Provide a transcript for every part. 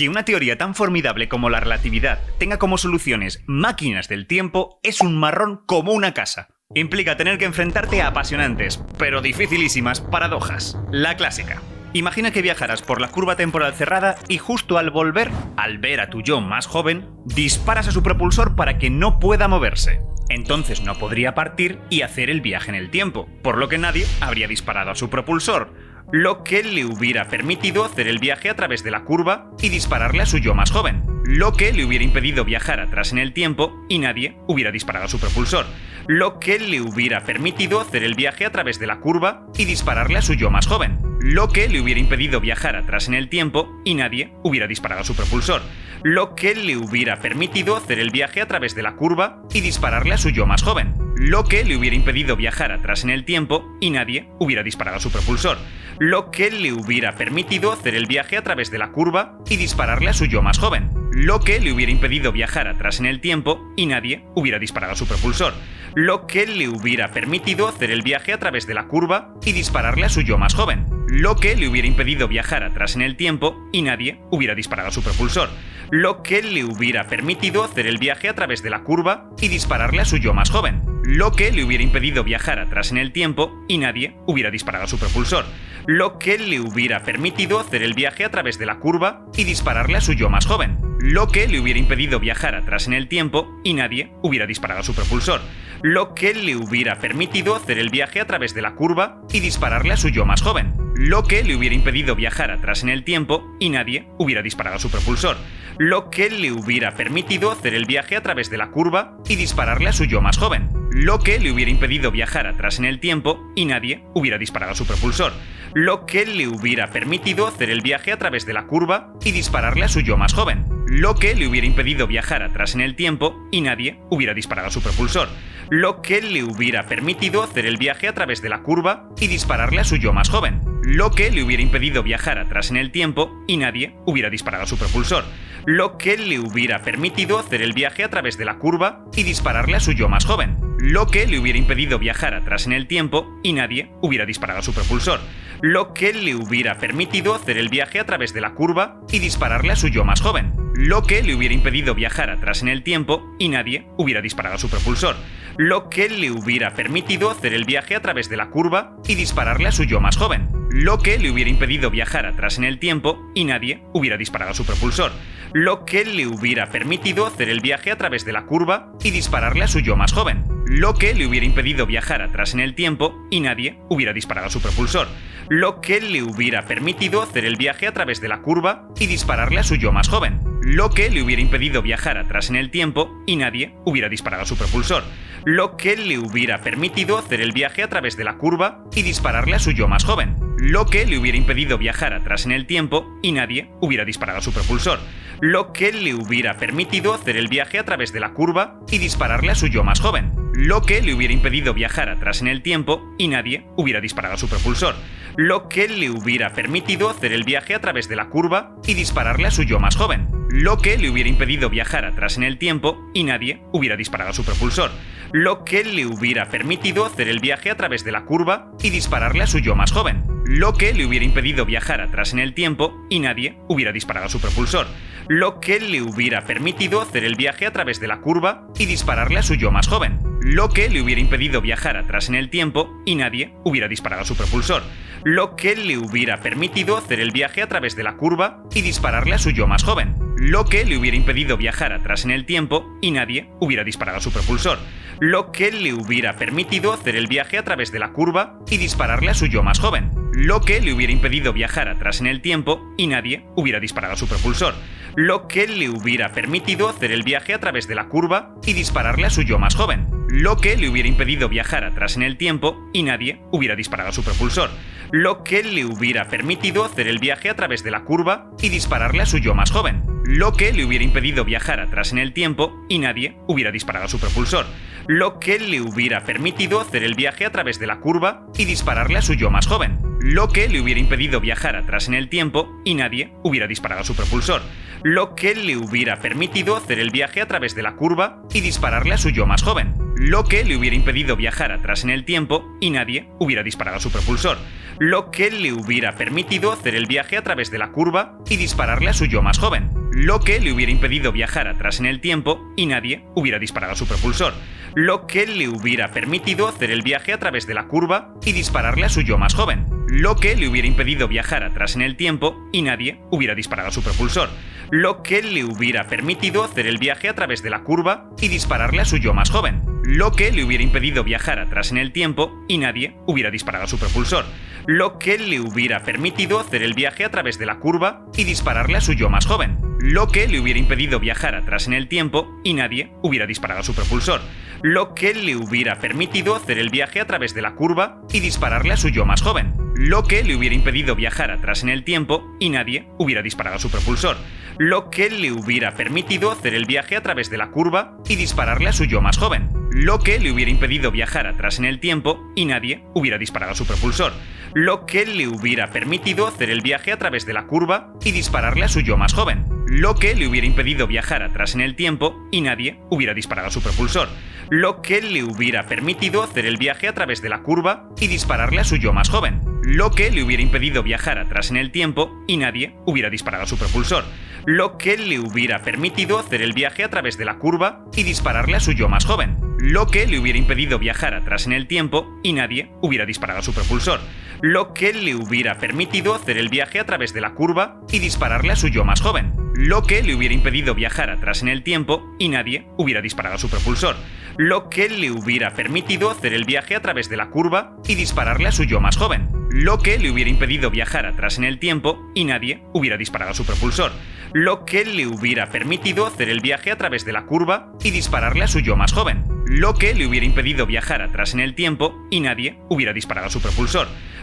Que una teoría tan formidable como la relatividad tenga como soluciones máquinas del tiempo es un marrón como una casa. Implica tener que enfrentarte a apasionantes, pero dificilísimas paradojas. La clásica. Imagina que viajaras por la curva temporal cerrada y justo al volver, al ver a tu yo más joven, disparas a su propulsor para que no pueda moverse. Entonces no podría partir y hacer el viaje en el tiempo, por lo que nadie habría disparado a su propulsor, lo que le hubiera permitido hacer el viaje a través de la curva y dispararle a su yo más joven, lo que le hubiera impedido viajar atrás en el tiempo y nadie hubiera disparado a su propulsor, lo que le hubiera permitido hacer el viaje a través de la curva y dispararle a su yo más joven, lo que le hubiera impedido viajar atrás en el tiempo y nadie hubiera disparado a su propulsor, lo que le hubiera permitido hacer el viaje a través de la curva y dispararle a su yo más joven, lo que le hubiera impedido viajar atrás en el tiempo y nadie hubiera disparado a su propulsor, lo que le hubiera permitido hacer el viaje a través de la curva y dispararle a su yo más joven, lo que le hubiera impedido viajar atrás en el tiempo y nadie hubiera disparado a su propulsor, lo que le hubiera permitido hacer el viaje a través de la curva y dispararle a su yo más joven, lo que le hubiera impedido viajar atrás en el tiempo y nadie hubiera disparado a su propulsor, lo que le hubiera permitido hacer el viaje a través de la curva y dispararle a su yo más joven, lo que le hubiera impedido viajar atrás en el tiempo y nadie hubiera disparado a su propulsor, lo que le hubiera permitido hacer el viaje a través de la curva y dispararle a su yo más joven, lo que le hubiera impedido viajar atrás en el tiempo y nadie hubiera disparado a su propulsor, lo que le hubiera permitido hacer el viaje a través de la curva y dispararle a su yo más joven, lo que le hubiera impedido viajar atrás en el tiempo y nadie hubiera disparado a su propulsor, lo que le hubiera permitido hacer el viaje a través de la curva y dispararle a su yo más joven, lo que le hubiera impedido viajar atrás en el tiempo y nadie hubiera disparado a su propulsor, lo que le hubiera permitido hacer el viaje a través de la curva y dispararle a su yo más joven, lo que le hubiera impedido viajar atrás en el tiempo y nadie hubiera disparado a su propulsor, lo que le hubiera permitido hacer el viaje a través de la curva y dispararle a su yo más joven, lo que le hubiera impedido viajar atrás en el tiempo y nadie hubiera disparado a su propulsor, lo que le hubiera permitido hacer el viaje a través de la curva y dispararle a su yo más joven, lo que le hubiera impedido viajar atrás en el tiempo y nadie hubiera disparado a su propulsor, lo que le hubiera permitido hacer el viaje a través de la curva y dispararle a su yo más joven, lo que le hubiera impedido viajar atrás en el tiempo y nadie hubiera disparado a su propulsor, lo que le hubiera permitido hacer el viaje a través de la curva y dispararle a su yo más joven, lo que le hubiera impedido viajar atrás en el tiempo y nadie hubiera disparado a su propulsor, lo que le hubiera permitido hacer el viaje a través de la curva y dispararle a su yo más joven, lo que le hubiera impedido viajar atrás en el tiempo y nadie hubiera disparado a su propulsor, lo que le hubiera permitido hacer el viaje a través de la curva y dispararle a su yo más joven, lo que le hubiera impedido viajar atrás en el tiempo y nadie hubiera disparado a su propulsor, lo que le hubiera permitido hacer el viaje a través de la curva y dispararle a su yo más joven, lo que le hubiera impedido viajar atrás en el tiempo y nadie hubiera disparado a su propulsor, lo que le hubiera permitido hacer el viaje a través de la curva y dispararle a su yo más joven, lo que le hubiera impedido viajar atrás en el tiempo y nadie hubiera disparado a su propulsor, lo que le hubiera permitido hacer el viaje a través de la curva y dispararle a su yo más joven, lo que le hubiera impedido viajar atrás en el tiempo y nadie hubiera disparado a su propulsor, lo que le hubiera permitido hacer el viaje a través de la curva y dispararle a su yo más joven, lo que le hubiera impedido viajar atrás en el tiempo y nadie hubiera disparado a su propulsor, lo que le hubiera permitido hacer el viaje a través de la curva y dispararle a su yo más joven, lo que le hubiera impedido viajar atrás en el tiempo y nadie hubiera disparado a su propulsor, lo que le hubiera permitido hacer el viaje a través de la curva y dispararle a su yo más joven, lo que le hubiera impedido viajar atrás en el tiempo y nadie hubiera disparado a su propulsor, lo que le hubiera permitido hacer el viaje a través de la curva y dispararle a su yo más joven, lo que le hubiera impedido viajar atrás en el tiempo y nadie hubiera disparado a su propulsor, lo que le hubiera permitido hacer el viaje a través de la curva y dispararle a su yo más joven, lo que le hubiera impedido viajar atrás en el tiempo y nadie hubiera disparado a su propulsor, lo que le hubiera permitido hacer el viaje a través de la curva y dispararle a su yo más joven, lo que le hubiera impedido viajar atrás en el tiempo y nadie hubiera disparado a su propulsor, lo que le hubiera permitido hacer el viaje a través de la curva y dispararle a su yo más joven, lo que le hubiera impedido viajar atrás en el tiempo y nadie hubiera disparado a su propulsor, lo que le hubiera permitido hacer el viaje a través de la curva y dispararle a su yo más joven, lo que le hubiera impedido viajar atrás en el tiempo y nadie hubiera disparado su propulsor, lo que le hubiera permitido hacer el viaje a través de la curva y dispararle a su yo más joven, lo que le hubiera impedido viajar atrás en el tiempo y nadie hubiera disparado su propulsor, lo que le hubiera permitido hacer el viaje a través de la curva y dispararle a su yo más joven, lo que le hubiera impedido viajar atrás en el tiempo y nadie hubiera disparado su propulsor, lo que le hubiera permitido hacer el viaje a través de la curva y dispararle a su yo más joven, lo que le hubiera impedido viajar atrás en el tiempo y nadie hubiera disparado su propulsor, lo que le hubiera permitido hacer el viaje a través de la curva y dispararle a su yo más joven, lo que le hubiera impedido viajar atrás en el tiempo y nadie hubiera disparado su propulsor, lo que le hubiera permitido hacer el viaje a través de la curva y dispararle a su yo más joven, lo que le hubiera impedido viajar atrás en el tiempo y nadie hubiera disparado su propulsor, lo que le hubiera permitido hacer el viaje a través de la curva y dispararle a su yo más joven, lo que le hubiera impedido viajar atrás en el tiempo y nadie hubiera disparado su propulsor, lo que le hubiera permitido hacer el viaje a través de la curva y dispararle a su yo más joven, lo que le hubiera impedido viajar atrás en el tiempo y nadie hubiera disparado su propulsor, lo que le hubiera permitido hacer el viaje a través de la curva y dispararle a su yo más joven, lo que le hubiera impedido viajar atrás en el tiempo y nadie hubiera disparado su propulsor, lo que le hubiera permitido hacer el viaje a través de la curva y dispararle a su yo más joven, lo que le hubiera impedido viajar atrás en el tiempo y nadie hubiera disparado su propulsor, lo que le hubiera permitido hacer el viaje a través de la curva y dispararle a su yo más joven, lo que le hubiera impedido viajar atrás en el tiempo y nadie hubiera disparado su propulsor, lo que le hubiera permitido hacer el viaje a través de la curva y dispararle a su yo más joven, lo que le hubiera impedido viajar atrás en el tiempo y nadie hubiera disparado su propulsor, lo que le hubiera permitido hacer el viaje a través de la curva y dispararle a su yo más joven, lo que le hubiera impedido viajar atrás en el tiempo y nadie hubiera disparado su propulsor,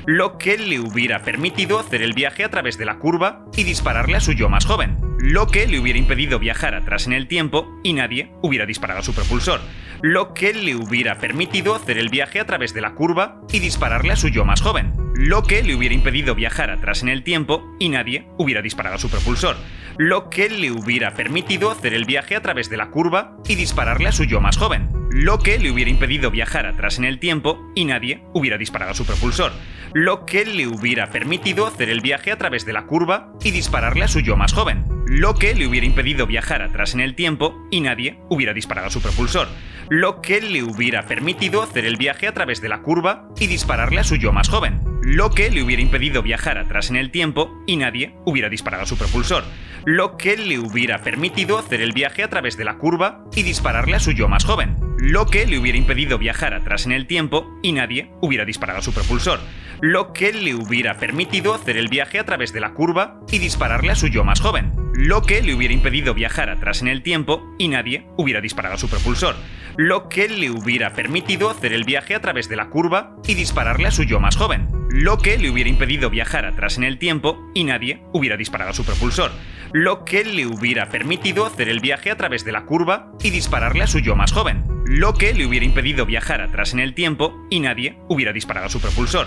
lo que le hubiera permitido hacer el viaje a través de la curva y dispararle a su yo más joven, lo que le hubiera impedido viajar atrás en el tiempo y nadie hubiera disparado su propulsor, lo que le hubiera permitido hacer el viaje a través de la curva y dispararle a su yo más joven, lo que le hubiera impedido viajar atrás en el tiempo y nadie hubiera disparado su propulsor, lo que le hubiera permitido hacer el viaje a través de la curva y dispararle a su yo más joven, lo que le hubiera impedido viajar atrás en el tiempo y nadie hubiera disparado su propulsor, lo que le hubiera permitido hacer el viaje a través de la curva y dispararle a su yo más joven, lo que le hubiera impedido viajar atrás en el tiempo y nadie hubiera disparado su propulsor, lo que le hubiera permitido hacer el viaje a través de la curva y dispararle a su yo más joven, lo que le hubiera impedido viajar atrás en el tiempo y nadie hubiera disparado su propulsor, lo que le hubiera permitido hacer el viaje a través de la curva y dispararle a su yo más joven, lo que le hubiera impedido viajar atrás en el tiempo y nadie hubiera disparado su propulsor, lo que le hubiera permitido hacer el viaje a través de la curva y dispararle a su yo más joven, lo que le hubiera impedido viajar atrás en el tiempo y nadie hubiera disparado su propulsor, lo que le hubiera permitido hacer el viaje a través de la curva y dispararle a su yo más joven, lo que le hubiera impedido viajar atrás en el tiempo y nadie hubiera disparado su propulsor, lo que le hubiera permitido hacer el viaje a través de la curva y dispararle a su yo más joven, lo que le hubiera impedido viajar atrás en el tiempo y nadie hubiera disparado su propulsor,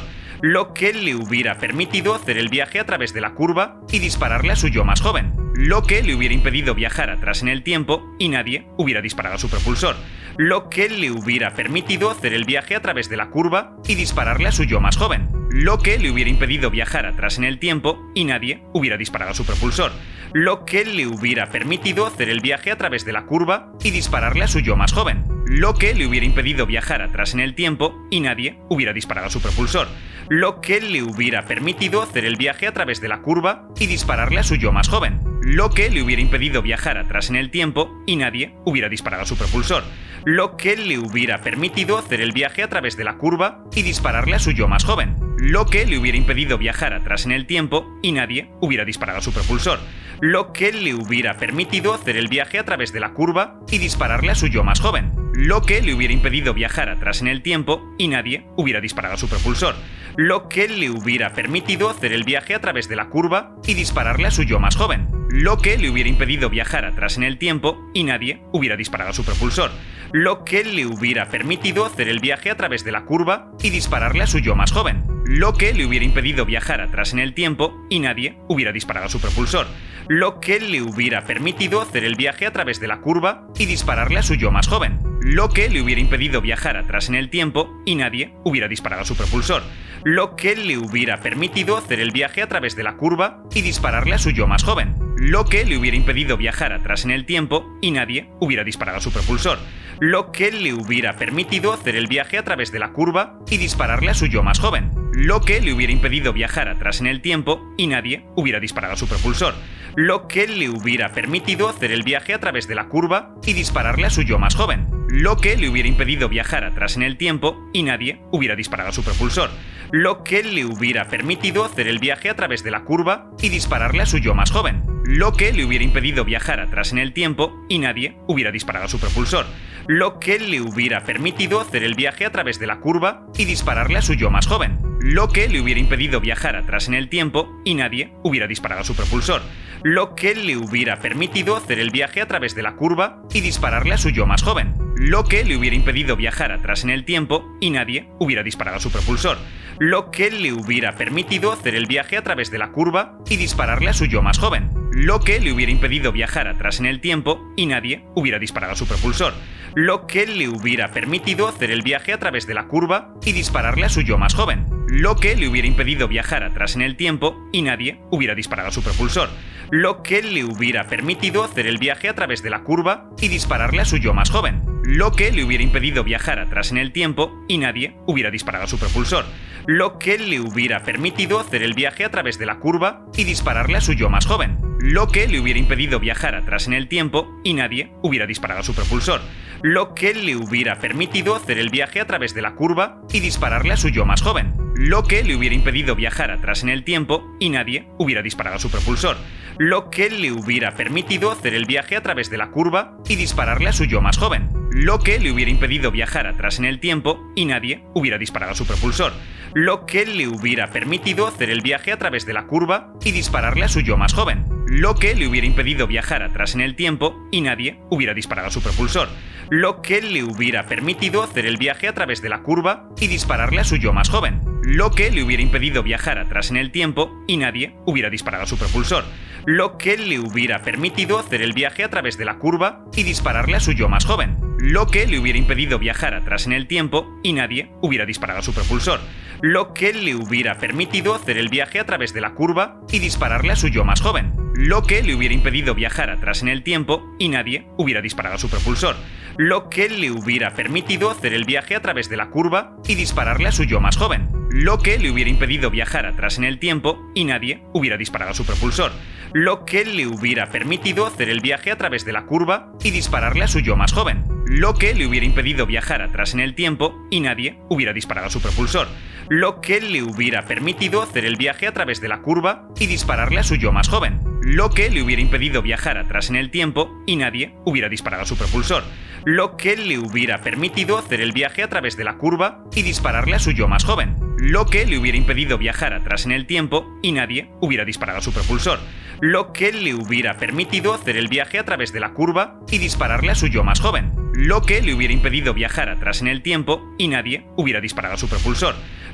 lo que le hubiera permitido hacer el viaje a través de la curva y dispararle a su yo más joven, lo que le hubiera impedido viajar atrás en el tiempo y nadie hubiera disparado su propulsor, lo que le hubiera permitido hacer el viaje a través de la curva y dispararle a su yo más joven, lo que le hubiera impedido viajar atrás en el tiempo y nadie hubiera disparado su propulsor, lo que le hubiera permitido hacer el viaje a través de la curva y dispararle a su yo más joven, lo que le hubiera impedido viajar atrás en el tiempo y nadie hubiera disparado su propulsor, lo que le hubiera permitido hacer el viaje a través de la curva y dispararle a su yo más joven, lo que le hubiera impedido viajar atrás en el tiempo y nadie hubiera disparado su propulsor, lo que le hubiera permitido hacer el viaje a través de la curva y dispararle a su yo más joven, lo que le hubiera impedido viajar atrás en el tiempo y nadie hubiera disparado su propulsor, lo que le hubiera permitido hacer el viaje a través de la curva y dispararle a su yo más joven, lo que le hubiera impedido viajar atrás en el tiempo y nadie hubiera disparado su propulsor, lo que le hubiera permitido hacer el viaje a través de la curva y dispararle a su yo más joven, lo que le hubiera impedido viajar atrás en el tiempo y nadie hubiera disparado su propulsor, lo que le hubiera permitido hacer el viaje a través de la curva y dispararle a su yo más joven, lo que le hubiera impedido viajar atrás en el tiempo y nadie hubiera disparado su propulsor, lo que le hubiera permitido hacer el viaje a través de la curva y dispararle a su yo más joven, lo que le hubiera impedido viajar atrás en el tiempo y nadie hubiera disparado su propulsor, lo que le hubiera permitido hacer el viaje a través de la curva y dispararle a su yo más joven, lo que le hubiera impedido viajar atrás en el tiempo y nadie hubiera disparado su propulsor, lo que le hubiera permitido hacer el viaje a través de la curva y dispararle a su yo más joven, lo que le hubiera impedido viajar atrás en el tiempo y nadie hubiera disparado su propulsor, lo que le hubiera permitido hacer el viaje a través de la curva y dispararle a su yo más joven, lo que le hubiera impedido viajar atrás en el tiempo y nadie hubiera disparado su propulsor, lo que le hubiera permitido hacer el viaje a través de la curva y dispararle a su yo más joven, lo que le hubiera impedido viajar atrás en el tiempo y nadie hubiera disparado su propulsor, lo que le hubiera permitido hacer el viaje a través de la curva y dispararle a su yo más joven, lo que le hubiera impedido viajar atrás en el tiempo y nadie hubiera disparado su propulsor, lo que le hubiera permitido hacer el viaje a través de la curva y dispararle a su yo más joven, lo que le hubiera impedido viajar atrás en el tiempo y nadie hubiera disparado su propulsor, lo que le hubiera permitido hacer el viaje a través de la curva y dispararle a su yo más joven, lo que le hubiera impedido viajar atrás en el tiempo y nadie hubiera disparado su propulsor, lo que le hubiera permitido hacer el viaje a través de la curva y dispararle a su yo más joven, lo que le hubiera impedido viajar atrás en el tiempo y nadie hubiera disparado su propulsor, lo que le hubiera permitido hacer el viaje a través de la curva y dispararle a su yo más joven, lo que le hubiera impedido viajar atrás en el tiempo y nadie hubiera disparado su propulsor, lo que le hubiera permitido hacer el viaje a través de la curva y dispararle a su yo más joven, lo que le hubiera impedido viajar atrás en el tiempo y nadie hubiera disparado su propulsor, lo que le hubiera permitido hacer el viaje a través de la curva y dispararle a su yo más joven, lo que le hubiera impedido viajar atrás en el tiempo y nadie hubiera disparado su propulsor, lo que le hubiera permitido hacer el viaje a través de la curva y dispararle a su yo más joven, lo que le hubiera impedido viajar atrás en el tiempo y nadie hubiera disparado su propulsor, lo que le hubiera permitido hacer el viaje a través de la curva y dispararle a su yo más joven, lo que le hubiera impedido viajar atrás en el tiempo y nadie hubiera disparado su propulsor, lo que le hubiera permitido hacer el viaje a través de la curva y dispararle a su yo más joven, lo que le hubiera impedido viajar atrás en el tiempo y nadie hubiera disparado su propulsor, lo que le hubiera permitido hacer el viaje a través de la curva y dispararle a su yo más joven, lo que le hubiera impedido viajar atrás en el tiempo y nadie hubiera disparado su propulsor, lo que le hubiera permitido hacer el viaje a través de la curva y dispararle a su yo más joven, lo que le hubiera impedido viajar atrás en el tiempo y nadie hubiera disparado su propulsor, lo que le hubiera permitido hacer el viaje a través de la curva y dispararle a su yo más joven, lo que le hubiera impedido viajar atrás en el tiempo y nadie hubiera disparado su propulsor, lo que le hubiera permitido hacer el viaje a través de la curva y dispararle a su yo más joven, lo que le hubiera impedido viajar atrás en el tiempo y nadie hubiera disparado su propulsor, lo que le hubiera permitido hacer el viaje a través de la curva y dispararle a su yo más joven, lo que le hubiera impedido viajar atrás en el tiempo y nadie hubiera disparado su propulsor, lo que le hubiera permitido hacer el viaje a través de la curva y dispararle a su yo más joven, lo que le hubiera impedido viajar atrás en el tiempo y nadie hubiera disparado su propulsor, lo que le hubiera permitido hacer el viaje a través de la curva y dispararle a su yo más joven, lo que le hubiera impedido viajar atrás en el tiempo y nadie hubiera disparado su propulsor,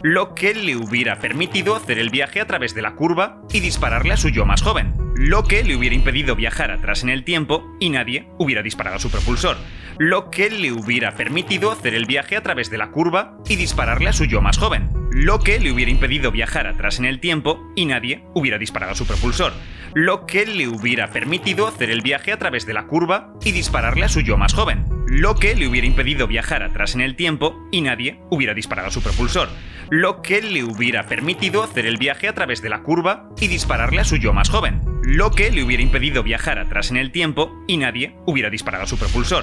lo que le hubiera permitido hacer el viaje a través de la curva y dispararle a su yo más joven, lo que le hubiera impedido viajar atrás en el tiempo y nadie hubiera disparado su propulsor, lo que le hubiera permitido hacer el viaje a través de la curva y dispararle a su yo más joven, lo que le hubiera impedido viajar atrás en el tiempo y nadie hubiera disparado su propulsor, lo que le hubiera permitido hacer el viaje a través de la curva y dispararle a su yo más joven, lo que le hubiera impedido viajar atrás en el tiempo y nadie hubiera disparado su propulsor, lo que le hubiera permitido hacer el viaje a través de la curva y dispararle a su yo más joven, lo que le hubiera impedido viajar atrás en el tiempo y nadie hubiera disparado su propulsor,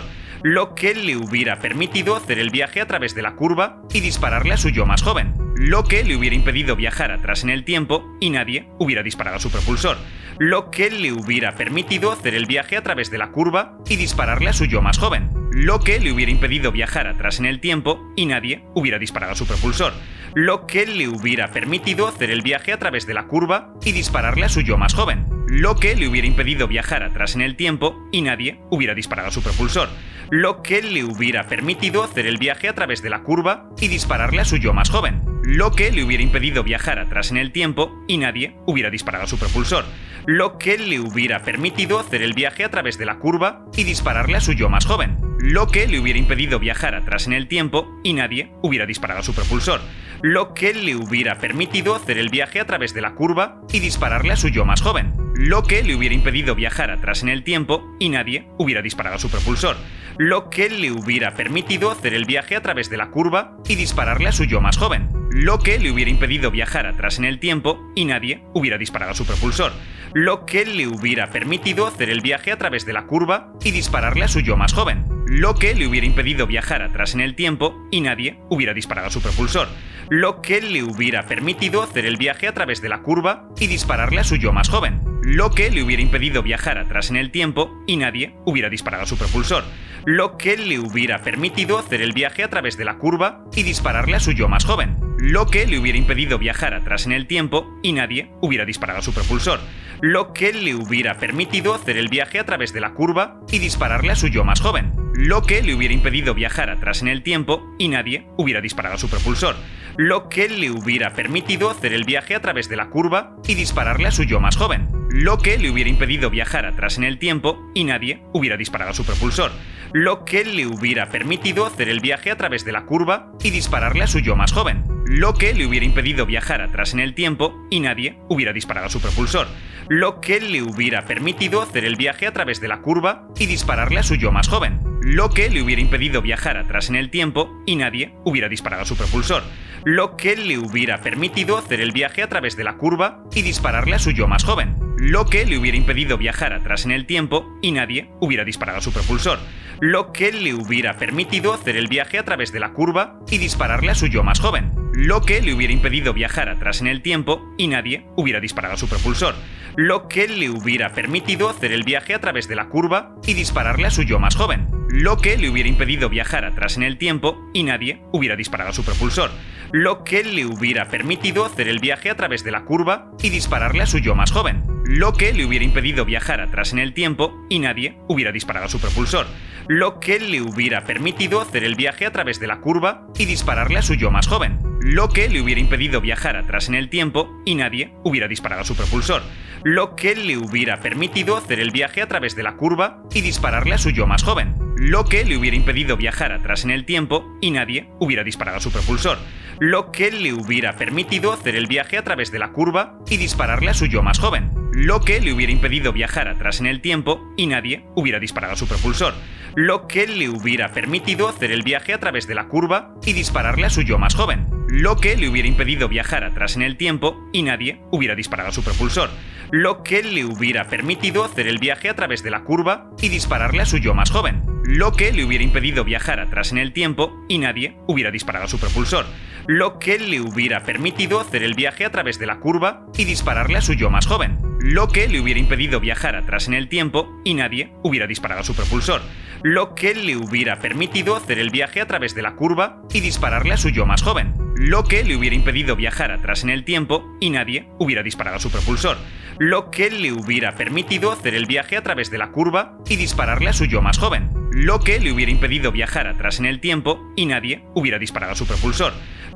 lo que le hubiera permitido hacer el viaje a través de la curva y dispararle a su yo más joven, lo que le hubiera impedido viajar atrás en el tiempo y nadie hubiera disparado su propulsor, lo que le hubiera permitido hacer el viaje a través de la curva y dispararle a su yo más joven, lo que le hubiera impedido viajar atrás en el tiempo y nadie hubiera disparado su propulsor, lo que le hubiera permitido hacer el viaje a través de la curva y dispararle a su yo más joven, lo que le hubiera impedido viajar atrás en el tiempo y nadie hubiera disparado su propulsor, lo que le hubiera permitido hacer el viaje a través de la curva y dispararle a su yo más joven, lo que le hubiera impedido viajar atrás en el tiempo y nadie hubiera disparado su propulsor, lo que le hubiera permitido hacer el viaje a través de la curva y dispararle a su yo más joven, lo que le hubiera impedido viajar atrás en el tiempo y nadie hubiera disparado su propulsor, lo que le hubiera permitido hacer el viaje a través de la curva y dispararle a su yo más joven, lo que le hubiera impedido viajar atrás en el tiempo y nadie hubiera disparado su propulsor, lo que le hubiera permitido hacer el viaje a través de la curva y dispararle a su yo más joven, lo que le hubiera impedido viajar atrás en el tiempo y nadie hubiera disparado su propulsor, lo que le hubiera permitido hacer el viaje a través de la curva y dispararle a su yo más joven, lo que le hubiera impedido viajar atrás en el tiempo y nadie hubiera disparado su propulsor, lo que le hubiera permitido hacer el viaje a través de la curva y dispararle a su yo más joven, lo que le hubiera impedido viajar atrás en el tiempo y nadie hubiera disparado su propulsor, lo que le hubiera permitido hacer el viaje a través de la curva y dispararle a su yo más joven, lo que le hubiera impedido viajar atrás en el tiempo y nadie hubiera disparado su propulsor, lo que le hubiera permitido hacer el viaje a través de la curva y dispararle a su yo más joven, lo que le hubiera impedido viajar atrás en el tiempo y nadie hubiera disparado su propulsor, lo que le hubiera permitido hacer el viaje a través de la curva y dispararle a su yo más joven, lo que le hubiera impedido viajar atrás en el tiempo y nadie hubiera disparado su propulsor, lo que le hubiera permitido hacer el viaje a través de la curva y dispararle a su yo más joven, lo que le hubiera impedido viajar atrás en el tiempo y nadie hubiera disparado su propulsor, lo que le hubiera permitido hacer el viaje a través de la curva y dispararle a su yo más joven, lo que le hubiera impedido viajar atrás en el tiempo y nadie hubiera disparado su propulsor, lo que le hubiera permitido hacer el viaje a través de la curva y dispararle a su yo más joven, lo que le hubiera impedido viajar atrás en el tiempo y nadie hubiera disparado su propulsor, lo que le hubiera permitido hacer el viaje a través de la curva y dispararle a su yo más joven, lo que le hubiera impedido viajar atrás en el tiempo y nadie hubiera disparado su propulsor, lo que le hubiera permitido hacer el viaje a través de la curva y dispararle a su yo más joven, lo que le hubiera impedido viajar atrás en el tiempo y nadie hubiera disparado su propulsor, lo que le hubiera permitido hacer el viaje a través de la curva y dispararle a su yo más joven, lo que le hubiera impedido viajar atrás en el tiempo y nadie hubiera disparado su propulsor, lo que le hubiera permitido hacer el viaje a través de la curva y dispararle a su yo más joven, lo que le hubiera impedido viajar atrás en el tiempo y nadie hubiera disparado su propulsor, lo que le hubiera permitido hacer el viaje a través de la curva y dispararle a su yo más joven, lo que le hubiera impedido viajar atrás en el tiempo y nadie hubiera disparado su propulsor, lo que le hubiera permitido hacer el viaje a través de la curva y dispararle a su yo más joven, lo que le hubiera impedido viajar atrás en el tiempo y nadie hubiera disparado su propulsor, lo que le hubiera permitido hacer el viaje a través de la curva y dispararle a su yo más joven, lo que le hubiera impedido viajar atrás en el tiempo y nadie hubiera disparado su propulsor, lo que le hubiera permitido hacer el viaje a través de la curva y dispararle a su yo más joven, lo que le hubiera impedido viajar atrás en el tiempo y nadie hubiera disparado su propulsor, lo que le hubiera permitido hacer el viaje a través de la curva y dispararle a su yo más joven, lo que le hubiera impedido viajar atrás en el tiempo y nadie hubiera disparado su propulsor, lo que le hubiera permitido hacer el viaje a través de la curva y dispararle a su yo más joven, lo que le hubiera impedido viajar atrás en el tiempo y nadie hubiera disparado su propulsor, lo que le hubiera permitido hacer el viaje a través de la curva y dispararle a su yo más joven, lo que le hubiera impedido viajar atrás en el tiempo y nadie hubiera disparado su propulsor,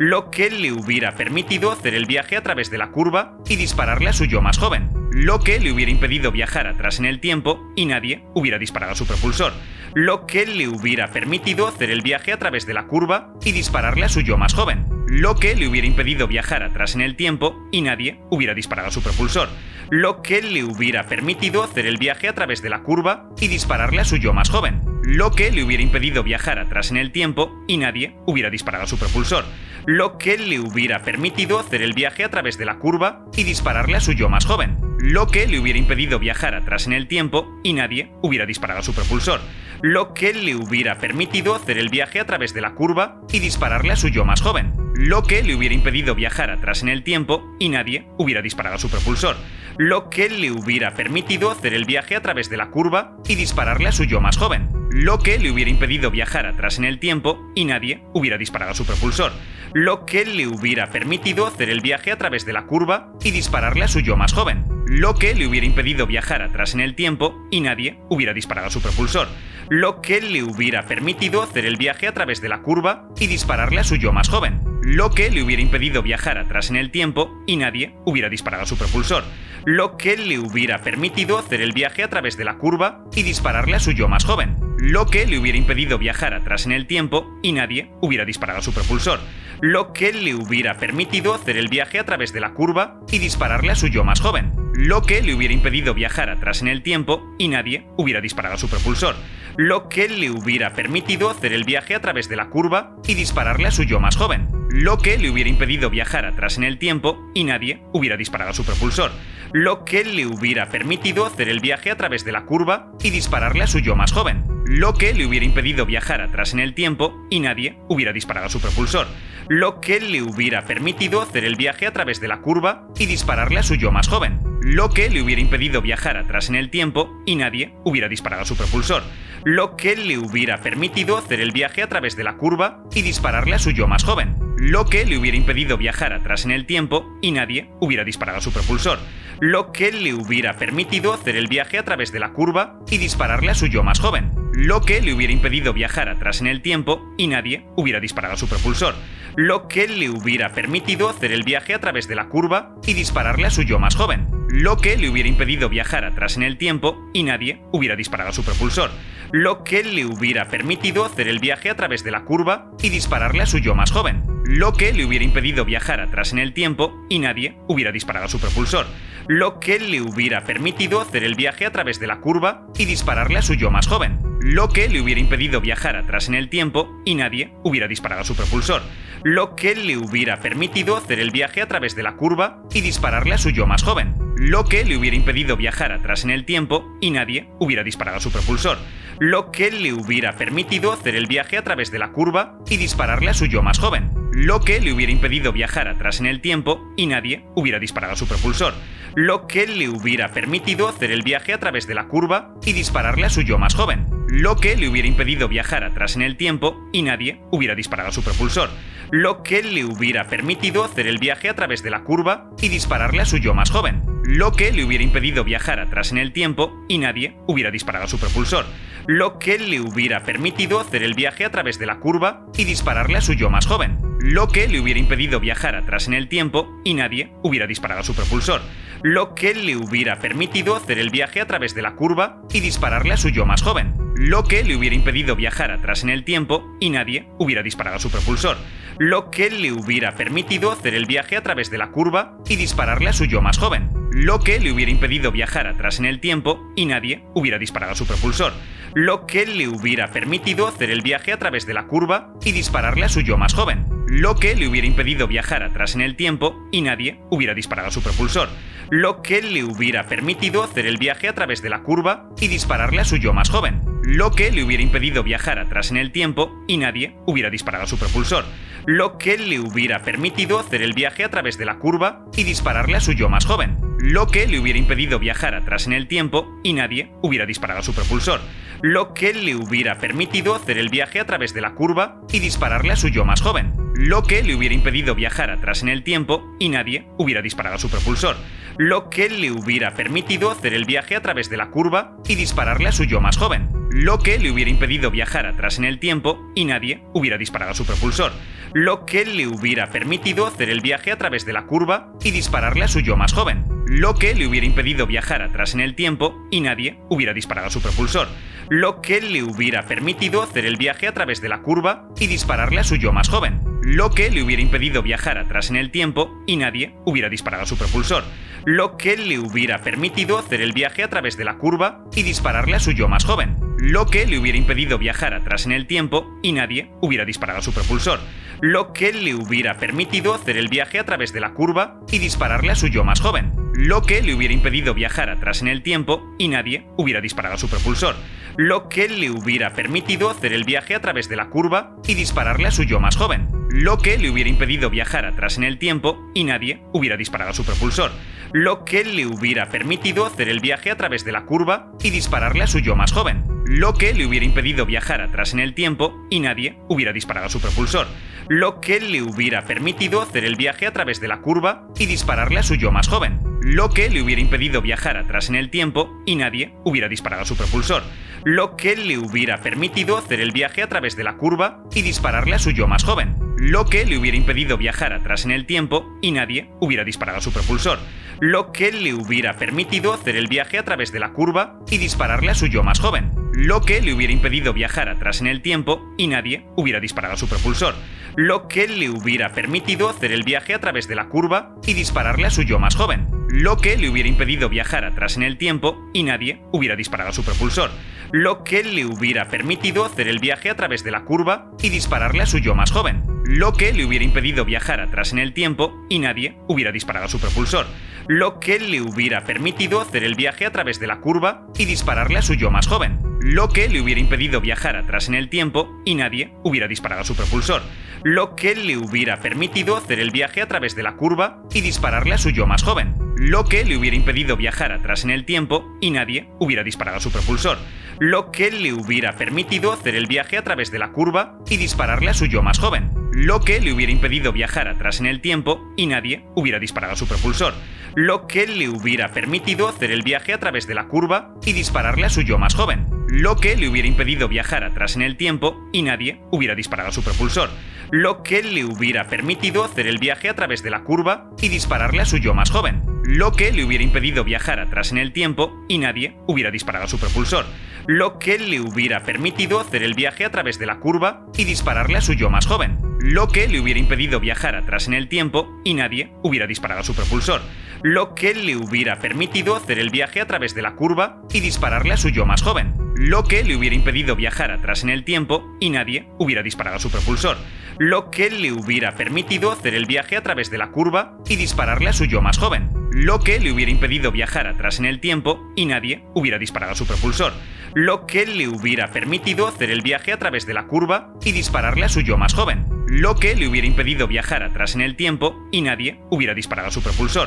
lo que le hubiera permitido hacer el viaje a través de la curva y dispararle a su yo más joven, lo que le hubiera impedido viajar atrás en el tiempo y nadie hubiera disparado su propulsor, lo que le hubiera permitido hacer el viaje a través de la curva y dispararle a su yo más joven, lo que le hubiera impedido viajar atrás en el tiempo y nadie hubiera disparado su propulsor, lo que le hubiera permitido hacer el viaje a través de la curva y dispararle a su yo más joven, lo que le hubiera impedido viajar atrás en el tiempo y nadie hubiera disparado su propulsor, lo que le hubiera permitido hacer el viaje a través de la curva y dispararle a su yo más joven, lo que le hubiera impedido viajar atrás en el tiempo y nadie hubiera disparado su propulsor, lo que le hubiera permitido hacer el viaje a través de la curva y dispararle a su yo más joven, lo que le hubiera impedido viajar atrás en el tiempo y nadie hubiera disparado su propulsor, lo que le hubiera permitido hacer el viaje a través de la curva y dispararle a su yo más joven, lo que le hubiera impedido viajar atrás en el tiempo y nadie hubiera disparado su propulsor, lo que le hubiera permitido hacer el viaje a través de la curva y dispararle a su yo más joven, lo que le hubiera impedido viajar atrás en el tiempo y nadie hubiera disparado su propulsor, lo que le hubiera permitido hacer el viaje a través de la curva y dispararle a su yo más joven, lo que le hubiera impedido viajar atrás en el tiempo y nadie hubiera disparado su propulsor, lo que le hubiera permitido hacer el viaje a través de la curva y dispararle a su yo más joven, lo que le hubiera impedido viajar atrás en el tiempo y nadie hubiera disparado su propulsor, lo que le hubiera permitido hacer el viaje a través de la curva y dispararle a su yo más joven, lo que le hubiera impedido viajar atrás en el tiempo y nadie hubiera disparado su propulsor, lo que le hubiera permitido hacer el viaje a través de la curva y dispararle a su yo más joven, lo que le hubiera impedido viajar atrás en el tiempo y nadie hubiera disparado su propulsor, lo que le hubiera permitido hacer el viaje a través de la curva y dispararle a su yo más joven, lo que le hubiera impedido viajar atrás en el tiempo y nadie hubiera disparado su propulsor, lo que le hubiera permitido hacer el viaje a través de la curva y dispararle a su yo más joven, lo que le hubiera impedido viajar atrás en el tiempo y nadie hubiera disparado su propulsor, lo que le hubiera permitido hacer el viaje a través de la curva y dispararle a su yo más joven, lo que le hubiera impedido viajar atrás en el tiempo y nadie hubiera disparado su propulsor, lo que le hubiera permitido hacer el viaje a través de la curva y dispararle a su yo más joven, lo que le hubiera impedido viajar atrás en el tiempo y nadie hubiera disparado su propulsor, lo que le hubiera permitido hacer el viaje a través de la curva y dispararle a su yo más joven, lo que le hubiera impedido viajar atrás en el tiempo y nadie hubiera disparado su propulsor, lo que le hubiera permitido hacer el viaje a través de la curva y dispararle a su yo más joven, lo que le hubiera impedido viajar atrás en el tiempo y nadie hubiera disparado su propulsor, lo que le hubiera permitido hacer el viaje a través de la curva y dispararle a su yo más joven, lo que le hubiera impedido viajar atrás en el tiempo y nadie hubiera disparado su propulsor, lo que le hubiera permitido hacer el viaje a través de la curva y dispararle a su yo más joven, lo que le hubiera impedido viajar atrás en el tiempo y nadie hubiera disparado su propulsor, lo que le hubiera permitido hacer el viaje a través de la curva y dispararle a su yo más joven, lo que le hubiera impedido viajar atrás en el tiempo y nadie hubiera disparado su propulsor, lo que le hubiera permitido hacer el viaje a través de la curva y dispararle a su yo más joven, lo que le hubiera impedido viajar atrás en el tiempo y nadie hubiera disparado su propulsor, lo que le hubiera permitido hacer el viaje a través de la curva y dispararle a su yo más joven, lo que le hubiera impedido viajar atrás en el tiempo y nadie hubiera disparado su propulsor, lo que le hubiera permitido hacer el viaje a través de la curva y dispararle a su yo más joven, lo que le hubiera impedido viajar atrás en el tiempo y nadie hubiera disparado su propulsor, lo que le hubiera permitido hacer el viaje a través de la curva y dispararle a su yo más joven, lo que le hubiera impedido viajar atrás en el tiempo y nadie hubiera disparado su propulsor, lo que le hubiera permitido hacer el viaje a través de la curva y dispararle a su yo más joven, lo que le hubiera impedido viajar atrás en el tiempo y nadie hubiera disparado su propulsor, lo que le hubiera permitido hacer el viaje a través de la curva y dispararle a su yo más joven, lo que le hubiera impedido viajar atrás en el tiempo y nadie hubiera disparado su propulsor, lo que le hubiera permitido hacer el viaje a través de la curva y dispararle a su yo más joven, lo que le hubiera impedido viajar atrás en el tiempo y nadie hubiera disparado su propulsor, lo que le hubiera permitido hacer el viaje a través de la curva y dispararle a su yo más joven, lo que le hubiera impedido viajar atrás en el tiempo y nadie hubiera disparado su propulsor, lo que le hubiera permitido hacer el viaje a través de la curva y dispararle a su yo más joven, lo que le hubiera impedido viajar atrás en el tiempo y nadie hubiera disparado su propulsor, lo que le hubiera permitido hacer el viaje a través de la curva y dispararle a su yo más joven, lo que le hubiera impedido viajar atrás en el tiempo y nadie hubiera disparado su propulsor, lo que le hubiera permitido hacer el viaje a través de la curva y dispararle a su yo más joven, lo que le hubiera impedido viajar atrás en el tiempo y nadie hubiera disparado su propulsor, lo que le hubiera permitido hacer el viaje a través de la curva y dispararle a su yo más joven, lo que le hubiera impedido viajar atrás en el tiempo y nadie hubiera disparado su propulsor, lo que le hubiera permitido hacer el viaje a través de la curva y dispararle a su yo más joven, lo que le hubiera impedido viajar atrás en el tiempo y nadie hubiera disparado su propulsor, lo que le hubiera permitido hacer el viaje a través de la curva y dispararle a su yo más joven, lo que le hubiera impedido viajar atrás en el tiempo y nadie hubiera disparado su propulsor, lo que le hubiera permitido hacer el viaje a través de la curva y dispararle a su yo más joven, lo que le hubiera impedido viajar atrás en el tiempo y nadie hubiera disparado su propulsor, lo que le hubiera permitido hacer el viaje a través de la curva y dispararle a su yo más joven, lo que le hubiera impedido viajar atrás en el tiempo y nadie hubiera disparado su propulsor, lo que le hubiera permitido hacer el viaje a través de la curva y dispararle a su yo más joven, lo que le hubiera impedido viajar atrás en el tiempo y nadie hubiera disparado su propulsor, lo que le hubiera permitido hacer el viaje a través de la curva y dispararle a su yo más joven, lo que le hubiera impedido viajar atrás en el tiempo y nadie hubiera disparado su propulsor, lo que le hubiera permitido hacer el viaje a través de la curva y dispararle a su yo más joven, lo que le hubiera impedido viajar atrás en el tiempo y nadie hubiera disparado su propulsor, lo que le hubiera permitido hacer el viaje a través de la curva y dispararle a su yo más joven, lo que le hubiera impedido viajar atrás en el tiempo y nadie hubiera disparado su propulsor, lo que le hubiera permitido hacer el viaje a través de la curva y dispararle a su yo más joven, lo que le hubiera impedido viajar atrás en el tiempo y nadie hubiera disparado su propulsor, lo que le hubiera permitido hacer el viaje a través de la curva y dispararle a su yo más joven, lo que le hubiera impedido viajar atrás en el tiempo y nadie hubiera disparado su propulsor, lo que le hubiera permitido hacer el viaje a través de la curva y dispararle a su yo más joven, lo que le hubiera impedido viajar atrás en el tiempo y nadie hubiera disparado su propulsor, lo que le hubiera permitido hacer el viaje a través de la curva y dispararle a su yo más joven, lo que le hubiera impedido viajar atrás en el tiempo y nadie hubiera disparado su propulsor, lo que le hubiera permitido hacer el viaje a través de la curva y dispararle a su yo más joven, lo que le hubiera impedido viajar atrás en el tiempo y nadie hubiera disparado su propulsor, lo que le hubiera permitido hacer el viaje a través de la curva y dispararle a su yo más joven, lo que le hubiera impedido viajar atrás en el tiempo y nadie hubiera disparado su propulsor, lo que le hubiera permitido hacer el viaje a través de la curva y dispararle a su yo más joven, lo que le hubiera impedido viajar atrás en el tiempo y nadie hubiera disparado su propulsor, lo que le hubiera permitido hacer el viaje a través de la curva y dispararle a su yo más joven, lo que le hubiera impedido viajar atrás en el tiempo y nadie hubiera disparado su propulsor, lo que le hubiera permitido hacer el viaje a través de la curva y dispararle a su yo más joven, lo que le hubiera impedido viajar atrás en el tiempo y nadie hubiera disparado su propulsor, lo que le hubiera permitido hacer el viaje a través de la curva y dispararle a su yo más joven, lo que le hubiera impedido viajar atrás en el tiempo y nadie hubiera disparado su propulsor,